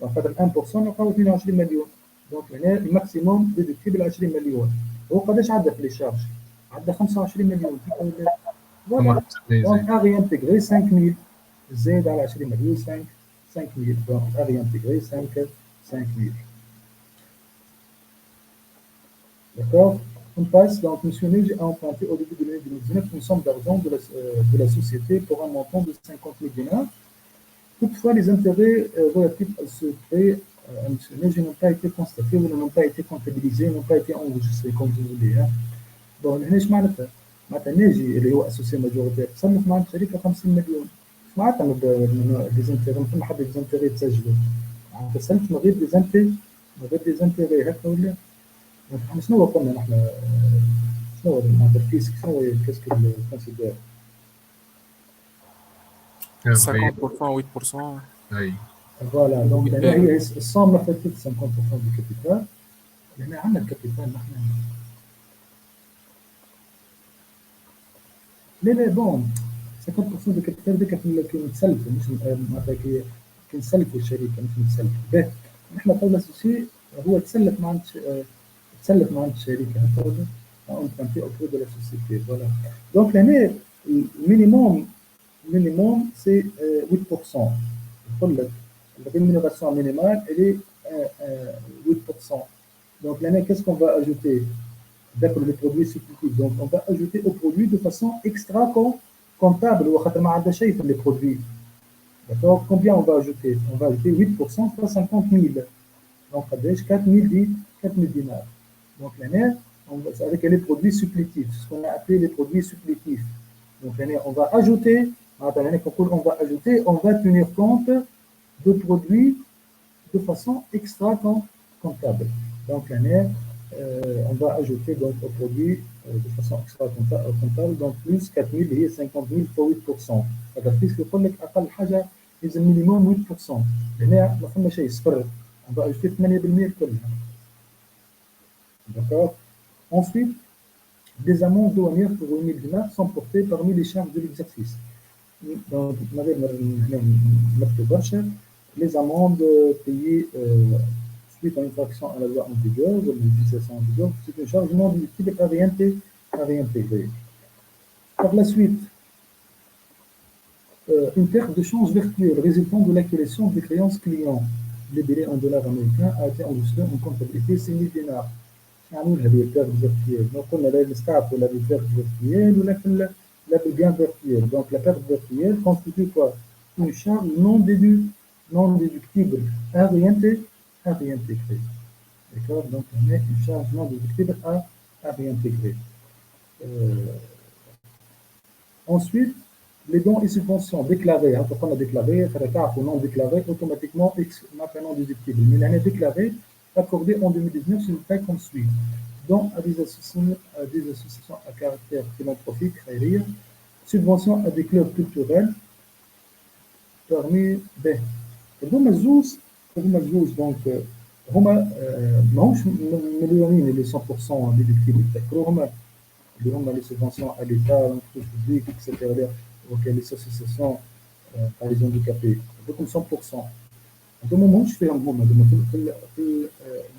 خاطر 1% نلقاو 22 مليون. دونك هنا الماكسيموم ديدكتيبل 20 مليون. هو قداش عدى في لي شارج؟ عدى 25 مليون. فوالا دونك اغي انتيغري 5000 زايد على 20 مليون 5000 دونك اغي انتيغري 5000. D'accord? On passe, donc M. Neige a emprunté au début de l'année 2019 une somme d'argent de la société pour un montant de 50 000 dinars. Toutefois, les intérêts relatifs à ce prêt à M. Neige n'ont pas été constatés ou n'ont pas été comptabilisés, n'ont pas été enregistrés, comme vous voulez. Hein. Bon, ايش معناتها؟ معناتها ناجي اللي هو اسوسي ماجوريتير تصنف مع الشركه 50 مليون. ايش معناتها ديزانتيغي؟ ما فما حد ديزانتيغي تسجلوا. معناتها سلت من غير ديزانتيغي هكا ولا؟ احنا شنو قلنا نحن؟ شنو معناتها الفيسك شنو كاسك الكونسيدير؟ 50% 8%. اي فوالا دونك هي الصوم ما فاتت 50% du capital. هنا عندنا الكابيتال نحن. لا بون 50% دو الكابيتال ذاك كي نتسلفوا مش معناتها كي نسلفوا الشركه مش نتسلفوا. باهي نحن قلنا شيء هو تسلف مع الشركه هكذا اون كونتي اوبري دو لا سوسيتي. فوالا دونك هنا المينيموم سي 8%. يقول لك الريمونيراسيون مينيمال elle est 8%. Donc l'année qu'est-ce qu'on va ajouter? D'accord, les produits supplétifs. Donc on va ajouter aux produits de façon extra comptable. Les produits. D'accord? Combien on va ajouter? On va ajouter 8% fois 50 000. Donc 4 000 dinars. Donc l'année, avec les produits supplétifs, ce qu'on a appelé les produits supplétifs. Donc l'année, on va ajouter, on va tenir compte de produits de façon extra comptable. Donc l'année, on va ajouter donc au produit de façon extra comptable donc plus 4 000 هي 50 000 fois 8%. هذا الفيس يقول لك اقل حاجه لازم مينيموم 8%. هنا ما فما شيء صفر. On va ajouter 8% كلها. D'accord? Ensuite, des amendes douanières pour 8 000 dinars sont portées parmi les charges de l'exercice. Donc, les amendes payées suite à une infraction à la loi en vigueur, ou une législation en vigueur, c'est une charge non déductible à réintégrer. Par la suite, une perte de change virtuelle résultant de l'acquisition des créances clients libellées en dollars américains a été enregistrée en comptabilité 6 000 dinars. نعمل هذه البيرت فيرتويال. قلنا لا نستعرفوا لا بالبيرت فيرتويال ولا لا بالgain virtuel. Donc la perte virtuelle constitue quoi? Une charge non déductible à réintégrer. D'accord? Donc on met une charge non déductible à réintégrer. Ensuite, les dons et subventions déclarés, quand on a déclaré, ou non déclaré, automatiquement non déductible. Mais l'année déclarée, accordée en 2019 sur le cas comme suit. Dons à des associations à caractère philanthropique, subventions à des clubs culturels, parmi des هما الزوز دونك هما ماهوش مليونين اللي 100% ديدكتيبل. تذكروا هما اللي هما لي سوبفونسيون ا ليتا لونتربريز بوبليك اكسيتيرا وكاين لي اسوسياسيون تاع لي هانديكابي هذوكم 100%. هذوما ماهوش فيهم هما في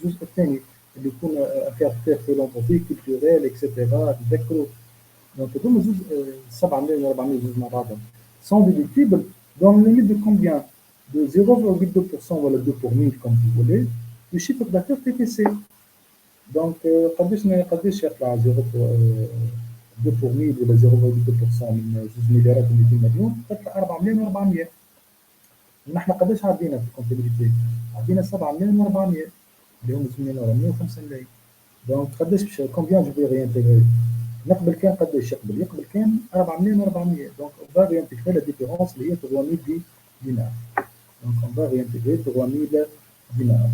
الجزء الثاني اللي يكون كاركتير فيلانثروبيك كولتوريل اكسيتيرا. تذكروا دونك هذوما زوج 7 ملايين 400 زوج مع بعضهم سون ديدكتيبل دون ليميت دو كومبيان de 0,2% ou 2 pour 1000 comme vous voulez du chiffre d'affaires TTC. Donc قداش يطلع 2 pour 1000 ولا 0,2% من 2 مليارات و200 مليون تطلع 4 مليون و400. نحن قداش عدينا في الكونتابيليتي؟ عدينا 7 مليون و400 اللي هم 8 مليون و5 ملايين. دونك قداش باش كومبيان جو في ريانتيغري؟ نقبل كان قداش يقبل كان 400 دونك on va réintégrer la différence اللي هي 3000 dinars. Donc on va réintégrer 3000 dinars.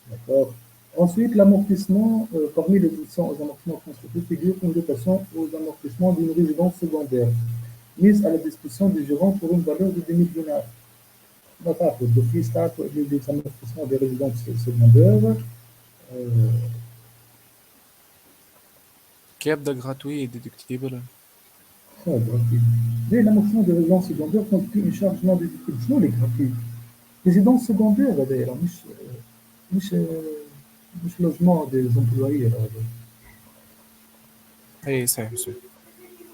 D'accord. Ensuite, l'amortissement, parmi les dotations aux amortissements constitués, figure une dotation aux amortissements d'une résidence secondaire, mise à la disposition du gérant pour une valeur de 2000 dinars. D'accord, d'office, les amortissements des résidences secondaires. كيبدا gratuit et déductible. Très gratuit. Mais l'amortissement des résidences secondaires constitue une charge non déductible. شنو اللي gratuit؟ résidence secondaire هذايا مش logement des employés هذا. اي صحيح monsieur.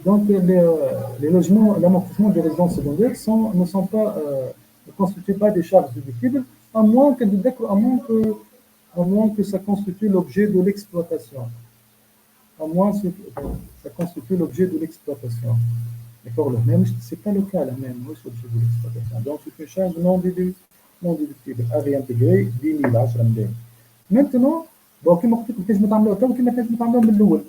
Donc les logements, l'amortissement des résidences secondaires ne constituent pas des charges déductibles, à moins que ça constitue l'objet de l'exploitation. À moins que ça constitue l'objet de l'exploitation. D'accord, même c'est pas le cas là même, c'est l'objet de l'exploitation. Donc c'est une charge non déductible à réintégrer 10 000 10 000. Maintenant, bon, كما قلت لكم كيفاش نتعاملوا تو كيما كيفاش نتعاملوا من الأول.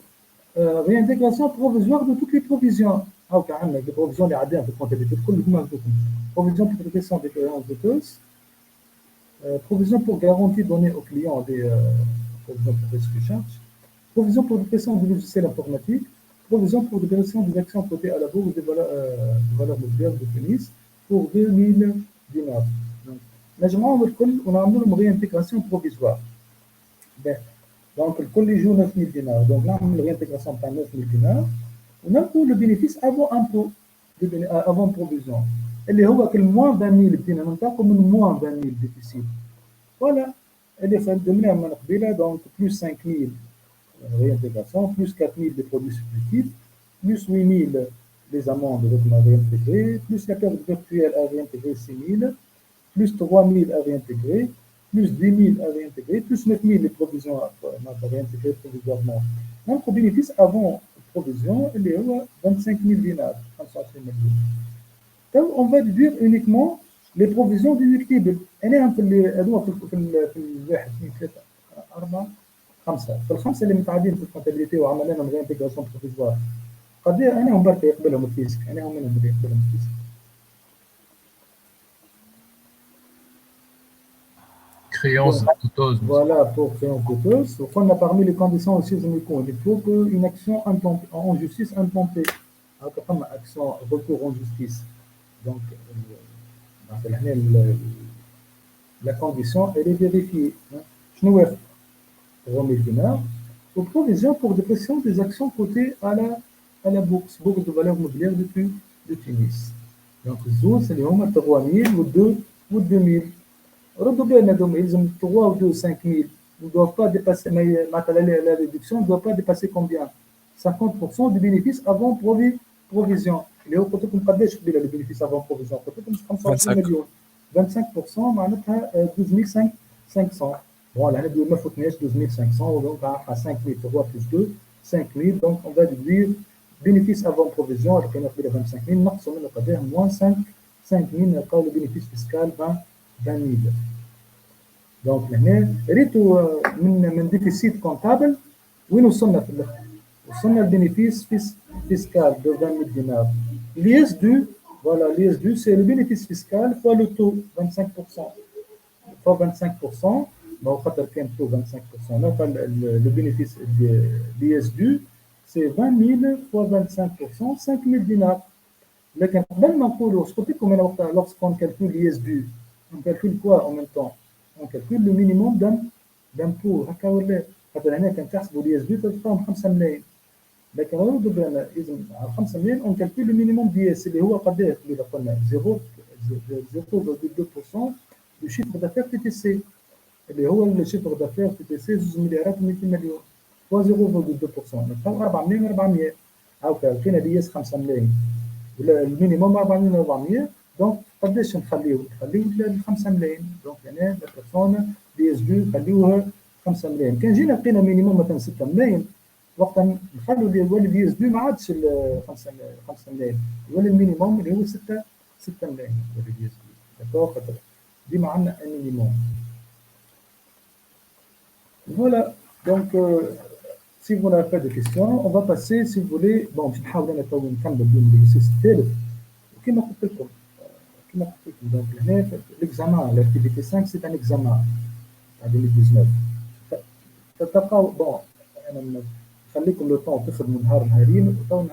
Réintégration provisoire de toutes les provisions. هاكا عندنا les provisions اللي عادين في الكونتابيلتي الكل كما قلتلكم. Provision pour détection des créances douteuse. Provision pour garantie donnée aux clients des provisions pour risque de charge. Provision pour détection du logiciel informatique. Provision pour détection des actions cotées à la bourse des valeurs mobilières de Tunis pour 2000 dinars. نجمعهم الكل ونعملوا لهم réintégration provisoire. Donc, le collège joue 9 000 dinars. Donc, là, on a une réintégration par 9 000 dinars. On a le bénéfice avant impôt, avant provision. Elle est que moins 20 000 dinars, comme moins 20 000 déficit. Voilà. Elle est faite de manière donc plus 5 000 réintégration, plus 4 000 des produits supplétifs, plus 8 000 des amendes réintégrées, plus la perte virtuelle à réintégrer 6 000, plus 3 000 à réintégrer, plus 10 000 à réintégrer, plus 9 000 les provisions à réintégrer provisoirement. Donc, au bénéfice avant provision, il est à 25 000 dinars. Donc, on va déduire uniquement les provisions déductibles. Elle est في الواحد اثنين ثلاثة أربعة خمسة. في الخمسة اللي متعدين في الكونتابيليتي وعملنا لهم réintégration provisoire. قد ايه أنا هم برك يقبلهم الفيسك، أنا هم منهم اللي يقبلهم الفيسك. Créance douteuse. Voilà, pour créance douteuse. On a parmi les conditions aussi, il faut qu'une action en justice intentée. Comme action recours en justice. Donc, la condition, elle est vérifiée. Je nous ai 3 000 dinars. Pour provision pour dépression des actions cotées à la bourse de valeur mobilière de Tunis. Donc, c'est les 3 000 ou 2 000. ردوا بالنا دوما يلزم 3 ou 2 5 000 ne doivent pas dépasser la réduction ne doit pas dépasser combien 50% du bénéfice avant provision اللي هو قلت لكم قداش قبيله البينيفيس avant provision قلت لكم 25 مليون 25% معناتها 12500 bon là ما فوتناش 12500 donc à 5000 3 plus 2 5000 donc on va déduire bénéfice avant provision اللي كان قبيله 25000 نقصوا منه قداه moins 5000 نلقاو le bénéfice fiscal 20 000. Donc, ريتو من déficit comptable وين وصلنا في الاخر؟ وصلنا البينيفيس fiscal de 20 000 dinars. L'IS dû, voilà, l'IS dû, c'est le bénéfice fiscal fois le taux, 25%. Fois 25%, mais au fait, quel taux 25%? Non, le bénéfice de l'IS dû, c'est 20 000 fois 25%, 5 000 dinars. لكن قبل ما نقولوا قلت لكم انا وقتها lorsqu'on calcule l'IS dû on calcule quoi en même temps? On calcule le minimum d'impôt. هكا ولا خاطر هنا كان تحسبوا لي اس بي تلقاهم 5 ملايين. لكن ردوا بالنا اذا على 5 ملايين on calcule le minimum دي اس اللي هو قداش اللي قلنا 0.2% du chiffre d'affaires TTC اللي هو الشيفر d'affaires TTC 2 مليارات و200 مليون هو 0.2% نلقاو 4 ملايين 400 هاكا كاين دي اس 5 ملايين ولا المينيموم 4 ملايين 400 دونك قداش نخليو ل 5 ملايين دونك يعني لا بيرسون دي اس بي نخليوها 5 ملايين كان جينا لقينا مينيموم مثلا 6 ملايين وقتها نخلوا اللي يولي دي اس بي ما عادش 5 ملايين يولي المينيموم اللي هو 6 ملايين يولي دي اس بي داكور خاطر ديما عندنا ان مينيموم فوالا دونك Si vous n'avez pas de questions, on va passer, si vous voulez, bon, je vais نحاول أنا تو نكمل l'exercice الثالث وكما قلت لكم donc هنا l'examen l'activité 5 c'est un examen à 2019 تلقاو bon أنا نخليكم لو طون تخدموا نهارين وتو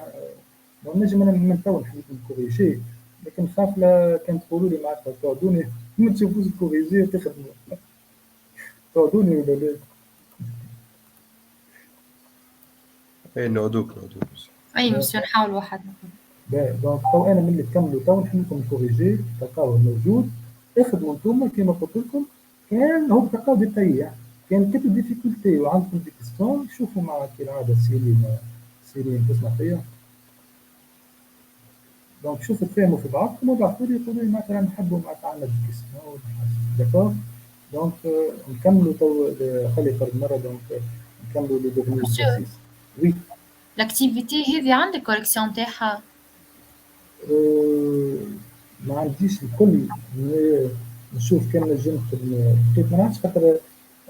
ونجم أنا من تو نحبكم كوريجي لكن نخاف لا كان تقولوا لي معناتها تقعدوني ما تشوفوش كوريجي وتخدموا تقعدوني ولا لا؟ اي نعودوك اي مسيو نحاول وحدنا. دونك تو انا ملي تكملوا تو نحل لكم الكوريجي تلقاوه موجود اخدموا انتم كيما قلت لكم كان هو تلقاو ديتاي كان كتب ديفيكولتي وعندكم دي كيستيون شوفوا مع كالعاده سيرين تسمع فيا دونك شوفوا تفهموا في بعضكم وبعثوا لي قولوا لي مثلا نحبوا معناتها عندنا دي كيستيون داكور دونك نكملوا تو خلي فرد مره دونك نكملوا لي دوغني اكزرسيس وي الاكتيفيتي هذه عندك كوريكسيون تاعها؟ ما عنديش الكل نشوف كان نجم كيف ما نعرفش خاطر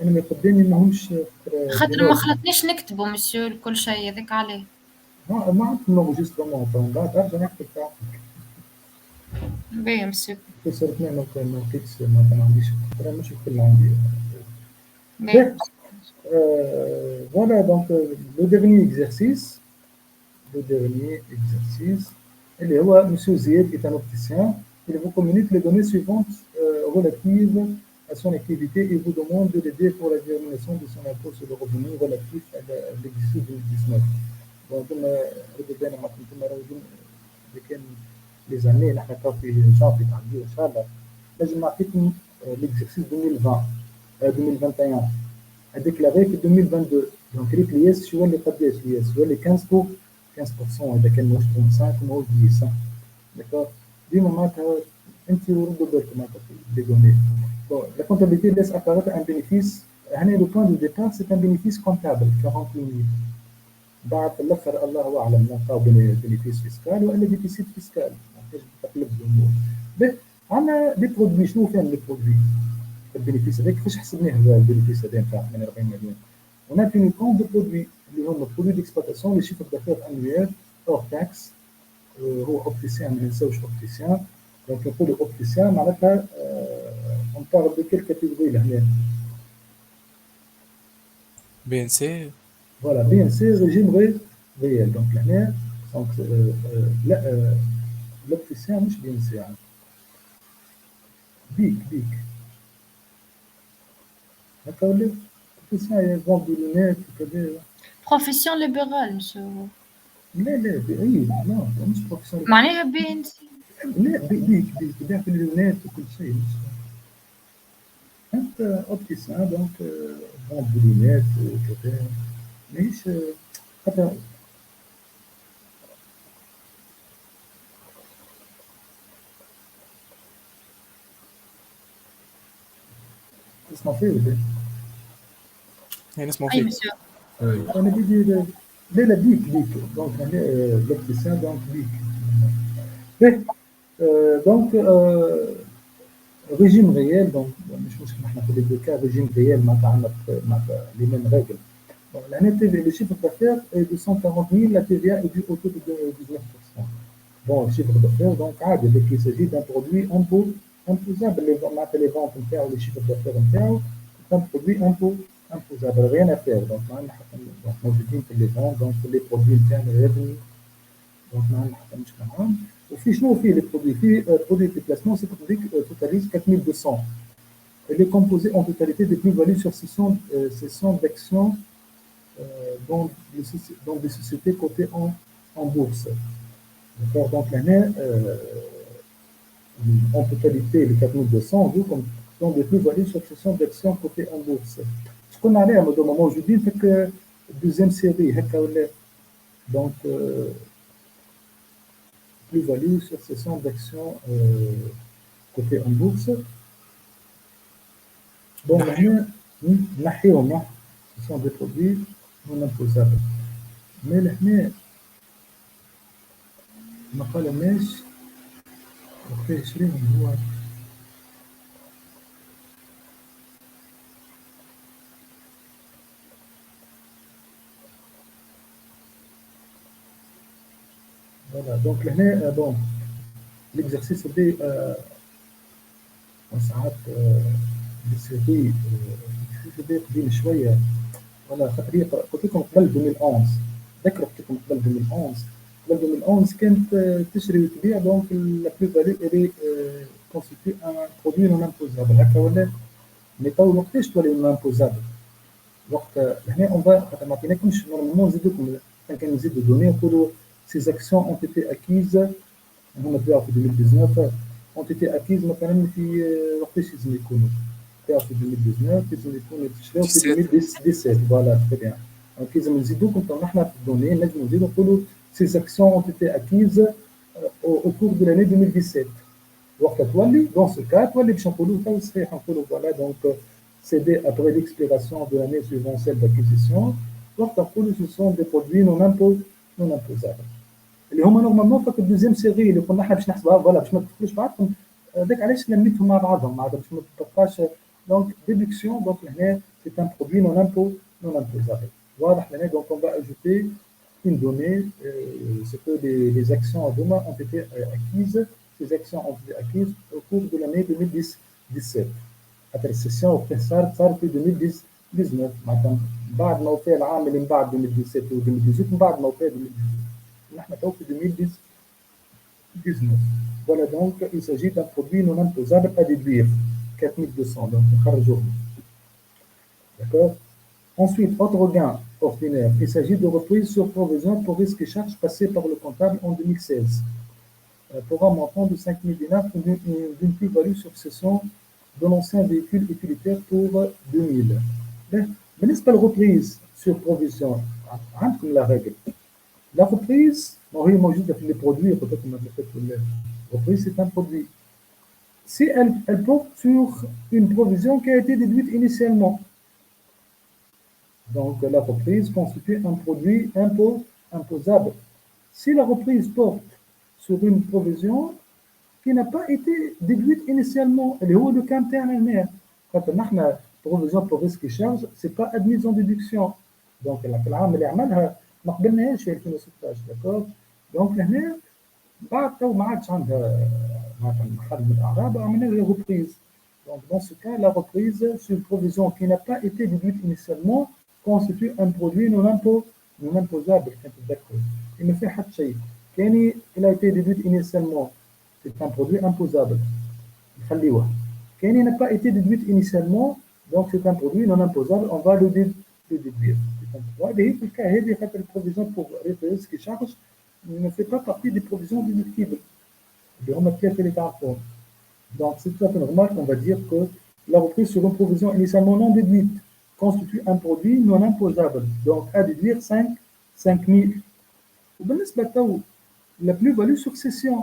انا ما قدامي ماهمش خاطر ما خلطنيش نكتبوا مسيو كل شيء هذاك عليه. ما عندي لونجسترمون من بعد ارجع نكتب تعطيك باهي مسيو كسرتني ما لقيتش ما عنديش خاطر مش الكل عندي باهي. Voilà donc le dernier exercice اللي هو Monsieur Zied est un opticien. Il vous communique les données suivantes relatives à son activité et vous demande de l'aider pour la détermination de son impôt sur le revenu relatif à l'exercice 2019. Donc, بدأنا ما كنتم راودين كان les années نحن كاو في جانفي تعديو إن شاء الله لازم نعطيكم l'exercice 2020 2021 a déclaré que 2022 donc l'IS شو اللي قداش l'IS هو اللي 15% إذا كان مش 35 ما هو 10 d'accord ديما معناتها أنت وردوا بالكم معناتها في les données bon la comptabilité laisse apparaître un bénéfice هنا le point de départ c'est un bénéfice comptable 40 000 بعد في الآخر الله أعلم نلقاو bénéfice fiscal ولا déficit fiscal ما تقلب الأمور به عندنا لي برودوي شنو فيهم لي برودوي البينيفيس هذاك كيفاش حسبناه البينيفيس هذا نتاع 48 مليون on a tenu compte de produits اللي هما produits d'exploitation les chiffres d'affaires annuels hors taxe هو opticien ما ننساوش opticien donc نقولوا opticien معناتها on parle de quelle catégorie لهنا BNC voilà BNC régime réel donc لهنا donc لا l'opticien مش BNC يعني بيك هكا ولا opticien vend des lunettes وكذا بروفيسيون ليبرال مسيو. لا بعيد لا مش بروفيسيونيل معناها بين لا بيك يبيع في اللونات وكل شيء مش انت اوبتيسيان دونك فون دي لونات وكذا ماهيش حتى تسمع فيه ولا يعني اسمه اي فيك مسيو. انا بدي لا بيك دونك انا لوبتيسيان دونك بيك دونك ريجيم ريال دونك مش مشكل احنا في لي كا ريجيم ريال معناتها عندنا لي ميم ريغل l'année TVA, le chiffre d'affaires est de 140 000, la TVA est due au taux de 19%. Bon, le chiffre d'affaires, donc, dès qu'il s'agit d'un produit imposable, les ventes ou les chiffres d'affaires c'est un produit imposable, rien à faire. Donc, moi, je dis que les ventes, donc, les produits internes, les revenus, donc, وفي شنو فيه les produits في produits de placement c'est produit totalise 4200 elle est composée en totalité de plus-values sur cession d'actions dans des sociétés cotées en bourse. D'accord, donc l'année en totalité les 4200 vu comme dans des plus-values sur cession d'actions cotées en bourse. Ce qu'on a à un moment aujourd'hui c'est que deuxième série donc plus-value sur cession d'actions cotées en bourse. Bon, maintenant, ce sont des produits non imposables. Mais maintenant, ما قالناش وقتها يشريهم هو Voilà, donc là, bon, l'exercice est ساعات بالسيري في قديم شويه. voilà خاطر قلت لكم قبل 2011 ذكر قلت لكم قبل 2011 كانت تشري وتبيع دونك لا بلو فاليو اللي كونستيتي ان برودوي نون امبوزابل هكا ولا مي تو وقتاش تولي نون امبوزابل وقت هنا اون فا خاطر ما عطيناكمش نورمالمون نزيدوكم كان نزيدو دوني نقولوا سيز اكسيون اون تيتي اكيز هما تباعوا في 2019 ont été acquises مثلا في وقتاش لازم يكونوا تاع في 2019 لازم يكونوا تشراو في 2017 فوالا تري بيان دونك لازم نزيدوكم تو نحنا في الدوني نجمو نزيدو نقولوا سيز اكسيون ont été acquises au cours de l'année 2017 وقت تولي دون سو كا تولي باش نقولوا تو صحيح نقولوا فوالا دونك cédé après l'expiration de l'année suivant celle d'acquisition وقت نقولوا ce sont des produits non imposables اللي هما نورمالمون فك الدوزيام سيري اللي قلنا احنا باش نحسبها فوالا باش ما تدخلوش بعضكم هذاك علاش لميتهم مع بعضهم معناتها باش ما تبقاش دونك ديدكسيون دونك هنا سي ان برودوي نون امبوزابل واضح لنا دونك اون فا اجوتي une donnée c'est que les actions هذوما ont été acquises ces actions ont été acquises au cours de l'année 2017 خاطر السيسيون وقت صارت في 2019 معناتها بعد ما وفى العام اللي من بعد 2017 و 2018 من بعد ما وفى 2018 نحن تو في 2019 voilà donc il s'agit d'un produit non imposable à déduire 4200 donc نخرجوه d'accord ensuite autre gain ordinaire il s'agit de reprise sur provision pour risque et charges passées par le comptable en 2016 pour un montant de 5000 dinars d'une plus-value sur cession de l'ancien véhicule utilitaire pour 2000 بالنسبة للرeprise sur provision عندكم la règle la reprise وهي موجودة في les produits peut-être ما fait reprise c'est un produit si elle porte sur une provision qui a été déduite initialement donc la reprise constitue un produit imposable si la reprise porte sur une provision qui n'a pas été déduite initialement اللي هو le cas نتاعنا هنا خاطر نحنا provision pour risque et charge c'est pas admise en déduction donc في العام اللي عملها ما قبلناهاش في 2016 داكور دونك هنا بعد تو ما عادش عندها معناتها محل من الاعراب عملنا لها ريبريز دونك دون سو كا لا ريبريز سور بروفيزيون كي n'a pas été déduite initialement constitue un produit non imposable كان تتذكروا ما فيه حتى شيء كان il a été déduit initialement c'est un produit imposable نخليوه كان n'a pas été déduit initialement donc c'est un produit non imposable on va le déduire وهذه في الكا هذه خاطر البروفيزيون بور ريسك et charge ne fait pas partie des provisions déductibles اللي هما الثلاثه اللي تعرفوهم donc c'est tout à fait normal qu'on va dire que la reprise sur une provision initialement non déduite constitue un produit non imposable donc à déduire 5000 وبالنسبه تو la plus-value sur cession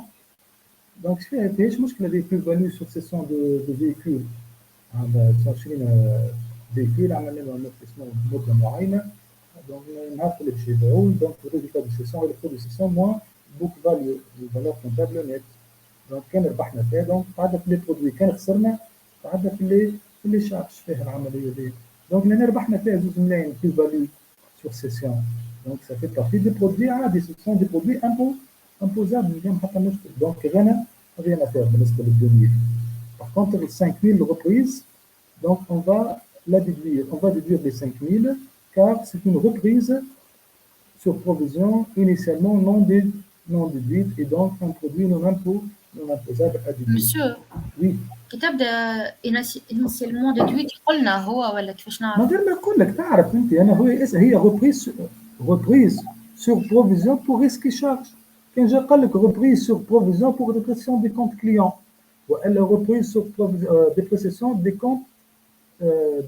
donc فيهاش مشكله دي plus-value sur cession de véhicule شرينا véhicule عملنا له انفستمون مده معينه donc نعرف اللي باش يبيعوه donc le résultat de cession et le coût de cession moins book value الفالور كونتابل نت donc كان ربحنا فيها donc قعدنا في لي برودوي كان خسرنا قعدنا في لي شارج فيها العمليه دي donc لان ربحنا فيها 2 ملايين plus value sur cession donc ça fait partie des produits عادي ce sont des produits imposables من غير حتى مشكل donc غنى rien à faire بالنسبه لل 2000 par contre les 5000 reprises donc on va déduire les 5000 car c'est une reprise sur provision initialement non déduite et donc un produit non imposable à déduire. Monsieur, oui. كتاب initialement déduit قلنا هو ولا كيفاش نعرف؟ ما غير ما نقول لك تعرف انت انا هي reprise sur provision pour risque et charge. كان جا قال لك reprise sur provision pour dépreciation des comptes clients والا reprise sur dépreciation des comptes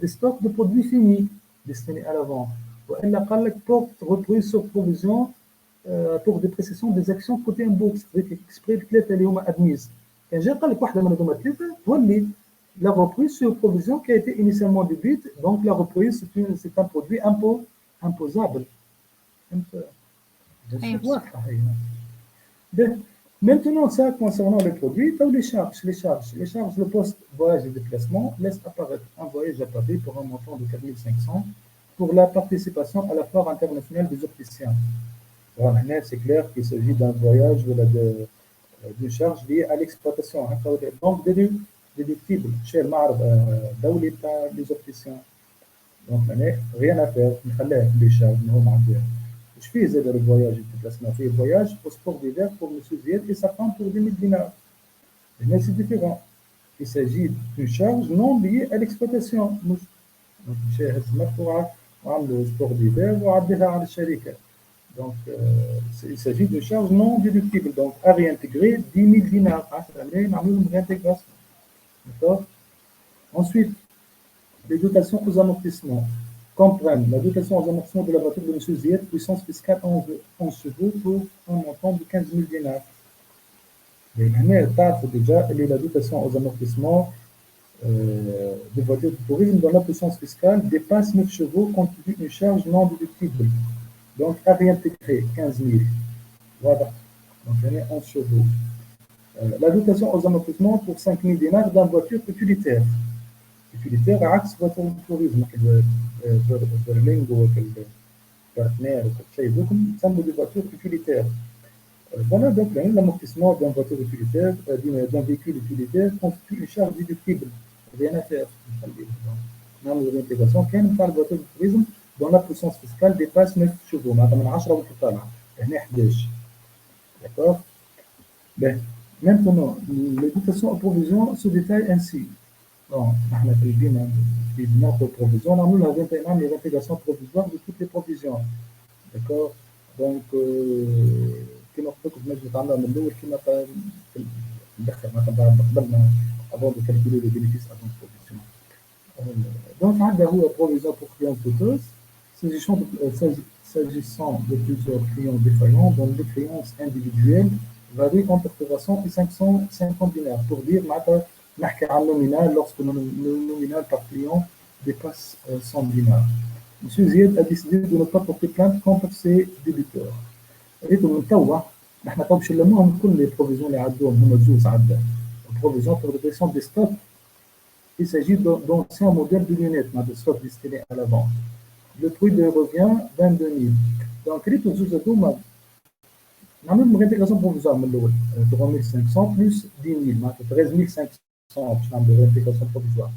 des stocks de produits finis destinés à la vente والا قال لك porte reprise sur provision pour dépréciation des actions côté en bourse هذيك اكسبري الثلاثه اللي هما ادميز كان جا قال لك واحده من هذوما الثلاثه تولي la reprise sur provision qui a été initialement déduite donc la reprise c'est un produit imposable c'est واضحه هي Maintenant, ça concernant les produits, les charges, le poste voyage et déplacement laisse apparaître un voyage à Paris pour un montant de 4500 pour la participation à la foire internationale des opticiens. Voilà, c'est clair qu'il s'agit d'un voyage ou d'une charge liée à l'exploitation. Donc, déductible chez le marbre les opticiens. Donc, rien à faire. Les charges, je fais le voyage, le voyage au sport d'hiver pour M. Zied et sa femme pour 2000 dinars. Mais c'est différent. Il s'agit d'une charge non liée à l'exploitation. Donc, le sport d'hiver ou à الشركة. Donc, il s'agit de charges non déductibles. Donc, à réintégrer 10 000 dinars. Une réintégration. D'accord. Ensuite, les dotations aux amortissements comprennent la dotation aux amortissements de la voiture de M. Zied, puissance fiscale 11 chevaux pour un montant de 15 000 dinars. Mais déjà, elle est la dotation aux amortissements des voitures de tourisme dont la puissance fiscale dépasse 9 chevaux constitue une charge non déductible. Donc, à réintégrer 15 000. Voilà. Donc, elle est 11 chevaux. La dotation aux amortissements pour 5 000 dinars d'une voiture utilitaire. Utilitaire à axe voiture de tourisme. Verling ou partenaire, ça me des voitures utilitaires. Voilà, donc l'amortissement d'une voiture utilitaire, d'un véhicule utilitaire constitue une charge déductible. Rien à faire. Dans l'intégration, quand on parle de voiture de tourisme, dont la puissance fiscale dépasse 9 chevaux. Maintenant, 10 وطالع. هنا 11. D'accord? Ben, maintenant, les dotations aux provisions se détaillent ainsi. Bon, في notre provision, on a les intégrations provisoires de toutes les provisions. D'accord? Donc, كما قلت لكم نجم نتعاملوا من الاول كما ندخل مثلا قبلنا avant de calculer les bénéfices avant de provision. Donc, هذا هو provision pour clients coûteuses. S'agissant de plusieurs clients défaillants, dont les créances individuelles varient entre 300 et 550 dinars. Pour dire, نحكي عن nominal lorsque le nominal par client dépasse 100 dinars. M. Zied a décidé de ne pas porter plainte contre ses débiteurs. ريتو من توا نحن تو باش نلموهم كل لي بروفيزيون اللي عدوهم هما زوز عدة. Provision pour réduction des stocks. Il s'agit d'anciens modèles de lunettes, de stocks destinés à la vente. Le prix de revient 22 000. Donc, ريتو زوز هذوما نعمل réintégration provisoire من الأول 3500 plus 10 000 معناتها 13500 باش نعملوا réintégration provisoire.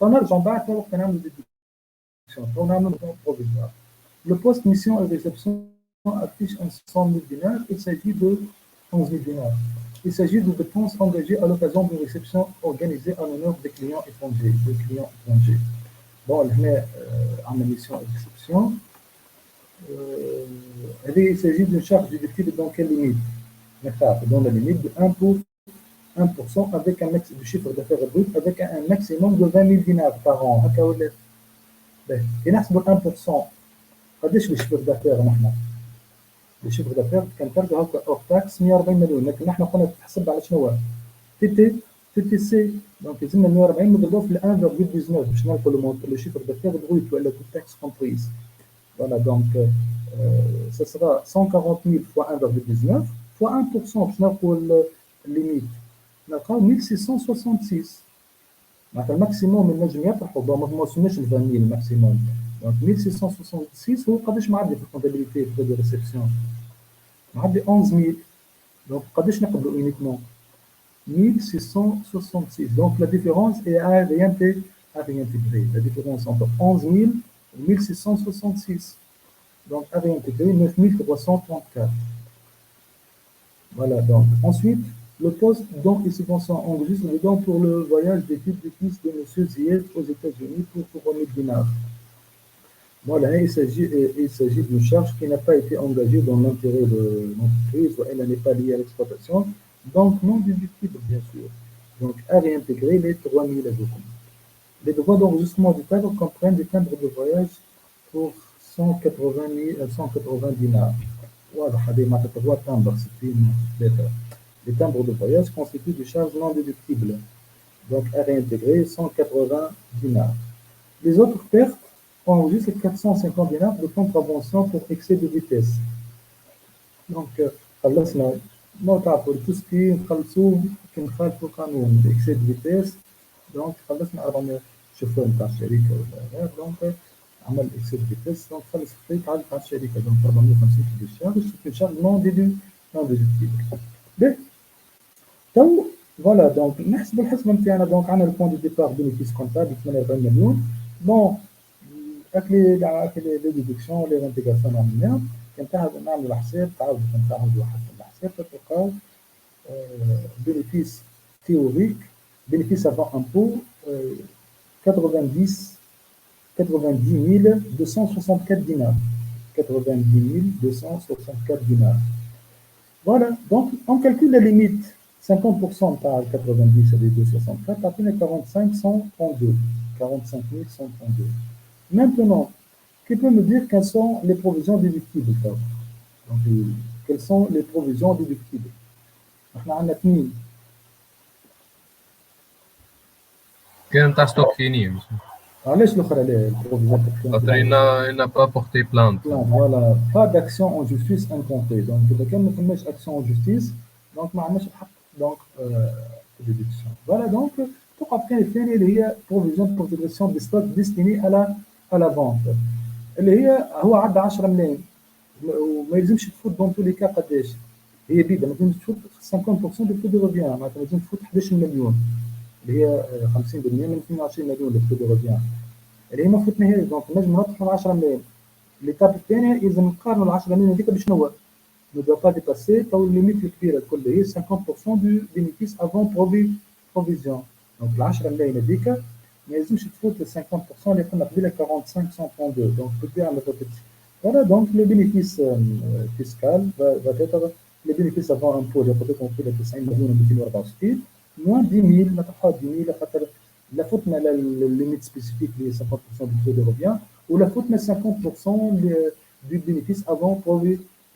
فنرجعوا بعد وقت نعملوا déduction. نعملوا provisoire. Le poste mission et réception affiche un 100 000 dinars, il s'agit de 11 000 dinars. Il s'agit de dépenses engagées à l'occasion d'une réception organisée en l'honneur des clients étrangers. Bon, en mission et réception, il s'agit d'une charge déductible dans quelle limite? Dans la limite de 1% avec un max de chiffre d'affaires brut avec un maximum de 20 000 dinars par an. Et نحسب 1%. قداش الشيفر دافير نحن؟ الشيفر دافير كان ترجع هكا اور تاكس 140 مليون، لكن نحن قلنا تتحسب على شنو؟ تي سي. دونك لازمنا 140 نضربوه في 1.19 باش نلقوا لو شيفر دافير بروت ولا تو تاكس كومبريز. فوالا دونك ça sera 140 000 fois 1.19 fois 1% باش نلقوا الليميت نلقاو 1666. معناتها الماكسيموم النجم يطرحوا ما وصلناش ل 20 000 الماكسيموم. Donc 1666 هو قداش معدي في الكونتابيليتي في دو ريسبسيون؟ معدي 11000. دونك قداش نقبلوا يونيكمون؟ 1666. Donc la différence est à réintégrer. La différence entre 11000 et 1666. Donc à réintégrer 9334. Voilà, donc ensuite, le poste dont et subvention enregistre dedans pour le voyage d'études du fils de M. Zied aux États-Unis pour 3000 dinars. Voilà, il s'agit d'une charge qui n'a pas été engagée dans l'intérêt de l'entreprise, ou elle n'est pas liée à l'exploitation, donc non déductible, bien sûr. Donc, à réintégrer les 3000 euros. Les droits d'enregistrement du timbre comprennent des timbres de voyage pour 180 dinars. Voilà, les droits timbres, c'est une lettre. Les timbres de voyage constituent des charges non déductibles. Donc, à réintégrer 180 dinars. Les autres pertes enregistre 450 dinars de contravention pour excès de vitesse. Donc, خلصنا ما تعرفوا tout ce qui نخلصوه كي نخالفوا القانون excès de vitesse. Donc خلصنا 400 شوفوا نتاع الشركة ولا غير. Donc عمل اكسس فيتيس دونك خلص خطيت تعدل على الشركه دونك 450 في الشهر سيت شهر نون ديدكتيبل. باهي تو فوالا دونك نحسبوا الحسبه نتاعنا دونك عندنا البوان دو ديبار بينيفيس كونتابل 48 مليون بون اكلي لي ديدكسيون لي انتيغاسيون عملناهم كان نعملوا الحساب تعاودوا تعملوا واحد الحساب تلقاو bénéfice théorique, bénéfice avant impôt, 90 264 dinars. 90 264 dinars. Voilà, donc on calcule la limite. 50% par 90 et 264, ça fait 45 132. 45 132. Maintenant, qui peut me dire quelles sont les provisions déductibles? Donc, quelles sont les provisions déductibles? احنا عندنا اثنين. كان تاع ستوك فيني علاش الاخرى لا البروفيزيون خاطر il n'a pas porté plainte. فوالا با داكسيون اون جوستيس انكونتي دونك اذا كان ما فماش اكسيون اون جوستيس دونك ما عندناش الحق دونك ديدكسيون. فوالا دونك تقع كان الثانيه اللي هي بروفيزيون بروتيكسيون دي ستوك ديستيني على فونت اللي هي هو عدى 10 ملايين وما يلزمش تفوت دون تو لي كا قداش هي بيدا ما تنجمش تفوت 50% دو فو دو ريفيان معناتها لازم تفوت 11 مليون اللي هي 50% من 22 مليون دو فو دو ريفيان اللي هي ما فوتناهاش دونك نجم نطرحوا 10 ملايين. ليتاب الثانيه لازم نقارنوا ال 10 ملايين هذيك باش نو دو با ديباسي تو الليميت الكبيره الكل هي 50% دو بينيفيس افون بروفيزيون دونك ال 10 ملايين هذيك ما يلزمش تفوت ال 50% اللي قلنا قبيله 45 132 دونك بالطبيعه ما فاتتش. فوالا دونك لو بينيفيس فيسكال va les bénéfices avant impôt j'ai peut-être compris les 90 مليون 264 moins 10 000 ما تبقى 10 000 خاطر لا فوتنا للليميت سبيسيفيك اللي 50% du taux de revient ولا فوتنا 50% du bénéfice avant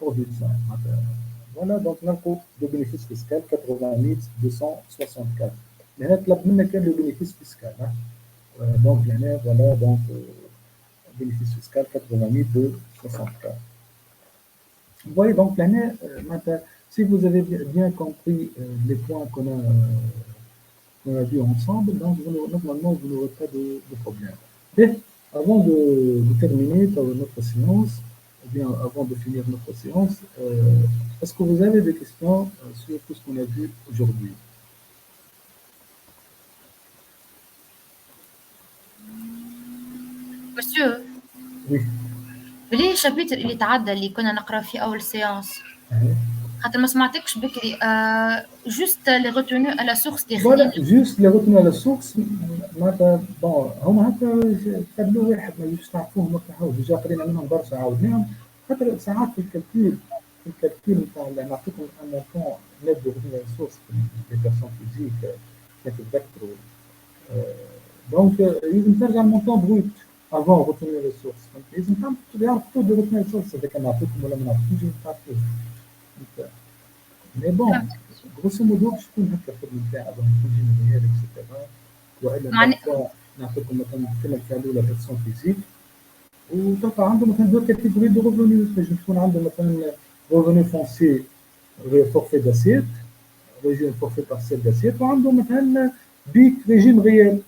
provision. Voilà donc نلقوا le bénéfice fiscal 80 264. هنا طلب منا كان le bénéfice fiscal donc هنا voilà donc bénéfice fiscal 80 264. Vous voyez donc l'année, si vous avez bien compris les points qu'on a vus ensemble, donc normalement vous n'aurez pas de problème. Et avant de terminer notre séance, ou bien avant de finir notre séance, est-ce que vous avez des questions sur tout ce qu'on a vu aujourd'hui? Monsieur. Oui. بلي الشابيتر اللي تعدى اللي كنا نقرا في اول سيانس خاطر ما سمعتكش بكري جوست لي روتونو على سورس دي فوالا جوست لي روتونو على سورس معناتها بون هما هكا خلوه واحد ما يجوش تعرفوه ما تعاود ديجا قرينا منهم برشا عاودناهم خاطر ساعات في الكالكول نتاع نعطيكم ان مونطون نت دو روتونو على سورس لي بيرسون فيزيك كيف تذكروا دونك لازم ترجع المونطون بروت avant retenir les sources. Donc, les impôts, tu as tout de retenir les sources, c'est avec un impôt comme on l'a dit, je pas fait. Mais bon, grosso modo, je peux mettre la forme de avant de projet réel, etc. وإلا نعطيكم مثلا كما كانوا لا بيرسون فيزيك وتلقى عنده مثلا دو كاتيجوري دو ريفوني تنجم تكون عنده مثلا ريفوني فونسي فورفي داسيت ريجيم فورفي بارسيل داسيت وعنده مثلا بيك ريجيم ريال.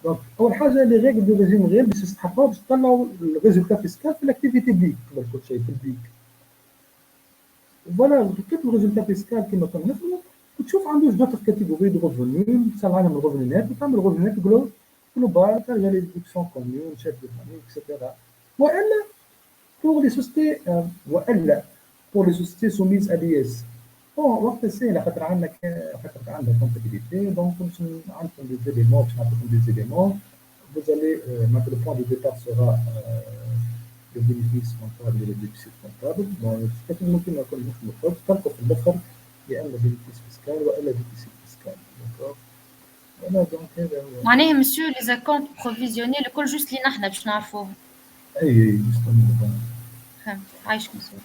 دونك اول حاجه لي ريغل دو ريجيم ريال باش تستحقوا باش تطلعوا الريزولتا فيسكال في الاكتيفيتي بيك قبل كل شيء في البيك. فوالا كيف الريزولتا فيسكال كما كنا نفهموا وتشوف عنده دوطر كاتيجوري دو ريفوني تسال عنهم الريفونيات وتعمل الريفونيات جلوبال ترجع لي ديدكسيون كومون شيف دو فامي اكسيتيرا. والا بور لي سوسيتي بور لي سوسيتي سوميز ا دي اس بون وقت سهل خاطر عندنا كومبيتيتيفيتي دونك عندكم دي زيليمون باش نعطيكم دي زيليمون vous allez mettre le point de départ sera le bénéfice comptable et le déficit comptable. Bon, ممكن نكون نخدموا تلقوا في الاخر يا اما bénéfice fiscal والا déficit fiscal. داكور انا دونك هذا هو معناها مسيو لي زاكونت بروفيزيونيل الكل جوست لينا احنا باش نعرفوهم. اي جوستومون فهمت عايشك مسيو.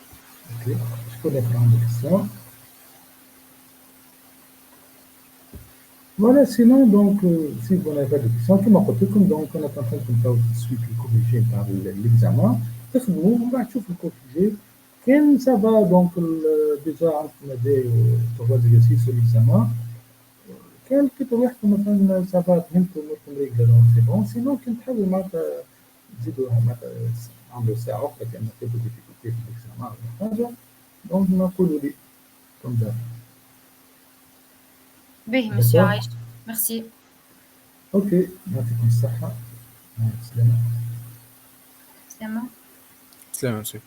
اوكي شكون اللي عنده كيسيون؟ Voilà, sinon, donc, si vous n'avez pas de questions, comme on est en train de suivre le corrigé par l'examen, vous va le corrigé. Quand ça va, donc, déjà, on a des trois exercices sur l'examen. Quelques fois, ça va bientôt, donc c'est bon. Sinon, quand نزيدوا نعملوا ساعة أخرى كأن كنتوا ديفيكولتي في الإكزامان ولا حاجة دونك نقولوا لي كوم ذا. باهي مسيو عايش. ميرسي. أوكي يعطيكم الصحة. مع السلامة. سلامة. سلام مسيو.